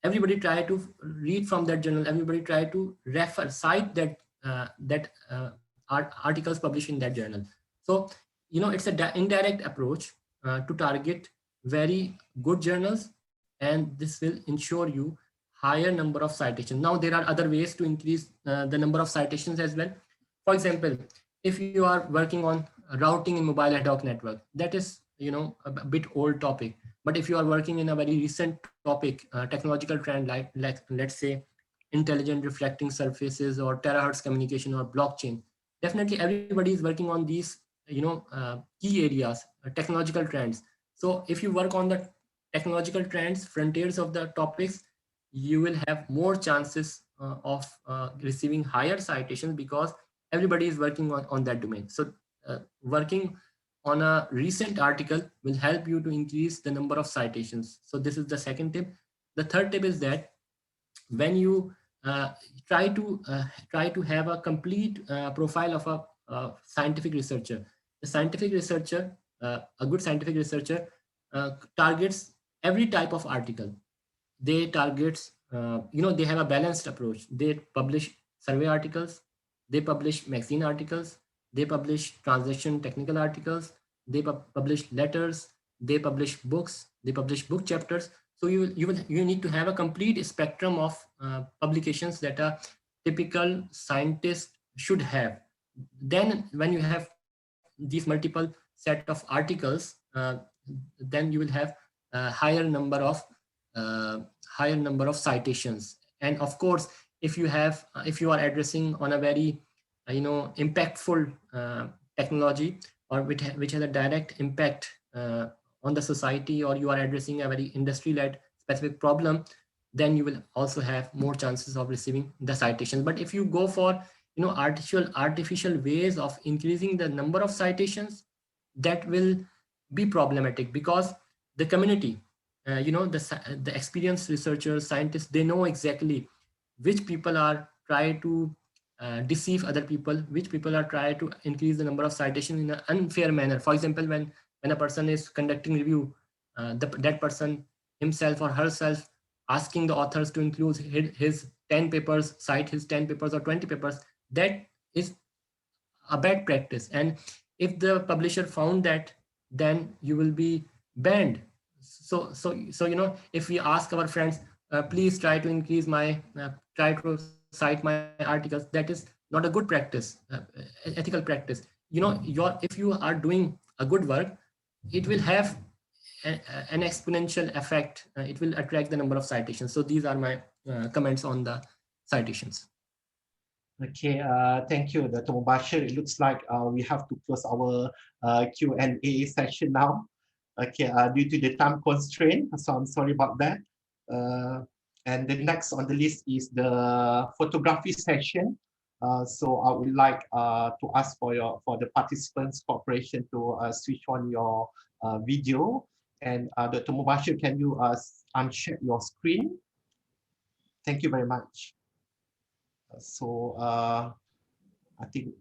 everybody try to read from that journal, everybody try to cite articles published in that journal. So it's a indirect approach to target very good journals, and this will ensure you higher number of citations. Now there are other ways to increase the number of citations as well. For example, if you are working on routing in mobile ad hoc network, that is a bit old topic. But if you are working in a very recent topic, technological trend, like let's say intelligent reflecting surfaces or terahertz communication or blockchain, definitely everybody is working on these key areas, technological trends. So if you work on the technological trends, frontiers of the topics, you will have more chances of receiving higher citations, because everybody is working on that domain. So working on a recent article will help you to increase the number of citations. So this is the second tip. The third tip is that when you try to have a complete profile of a scientific researcher, the scientific researcher, a good scientific researcher targets every type of article. They targets, they have a balanced approach. They publish survey articles, they publish magazine articles, they publish transaction technical articles, they publish letters, they publish books, they publish book chapters. So you need to have a complete spectrum of publications that a typical scientist should have. Then when you have these multiple set of articles, then you will have a higher number of citations. And of course, if you are addressing on a very impactful technology, or which has a direct impact on the society, or you are addressing a very industry-led specific problem, then you will also have more chances of receiving the citations. But if you go for artificial ways of increasing the number of citations, that will be problematic, because the community, the experienced researchers, scientists, they know exactly which people are trying to deceive other people, which people are trying to increase the number of citations in an unfair manner. For example, when a person is conducting review, that person himself or herself asking the authors to include his 10 papers, cite his 10 papers or 20 papers, that is a bad practice. And if the publisher found that, then you will be banned. So if we ask our friends, please try to increase try to cite my articles, that is not a good practice, ethical practice. If you are doing a good work, it will have an exponential effect. It will attract the number of citations. So these are my comments on the citations. Okay, thank you, Dr. Mubashir. It looks like we have to close our Q&A session now. Okay, due to the time constraint, so I'm sorry about that. And the next on the list is the photography session. So I would like to ask for the participants' cooperation to switch on your video. And Dr. Mubashir, can you unshare your screen? Thank you very much. So I think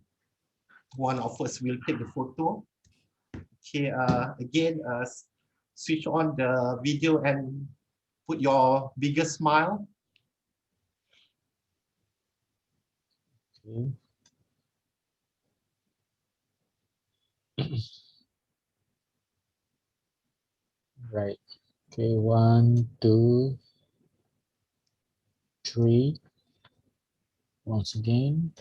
one of us will take the photo. Okay, again, switch on the video and put your biggest smile. Okay. Right. Okay, 1, 2, 3. Once again.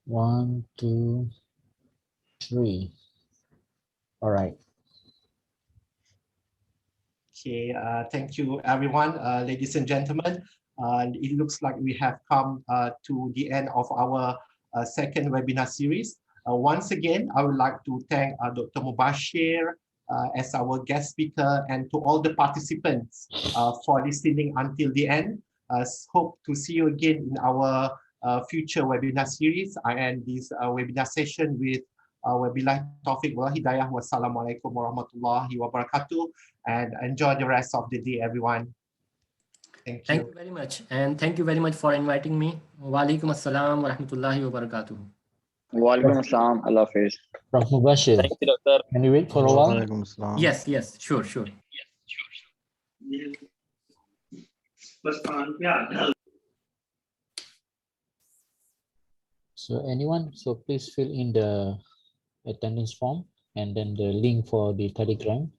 One, 2, 3. All right. Okay, thank you, everyone. Ladies and gentlemen, it looks like we have come to the end of our second webinar series. Once again, I would like to thank Dr. Mubashir as our guest speaker, and to all the participants for listening until the end. Hope to see you again in our future webinar series and this webinar session with Wabillahi taufiq wal hidayah. Wassalamualaikum warahmatullahi wabarakatuh. And enjoy the rest of the day, everyone. Thank you. Thank you very much. And thank you very much for inviting me. Wa alaikum assalam wa rahmatullahi wa barakatuh. Wa alaikum assalam. Allah Hafiz. Prof. Mubashir, Thank you, Doctor. can you wait for a while? Yes, sure. So anyone, so please fill in the attendance form and then the link for the Telegram.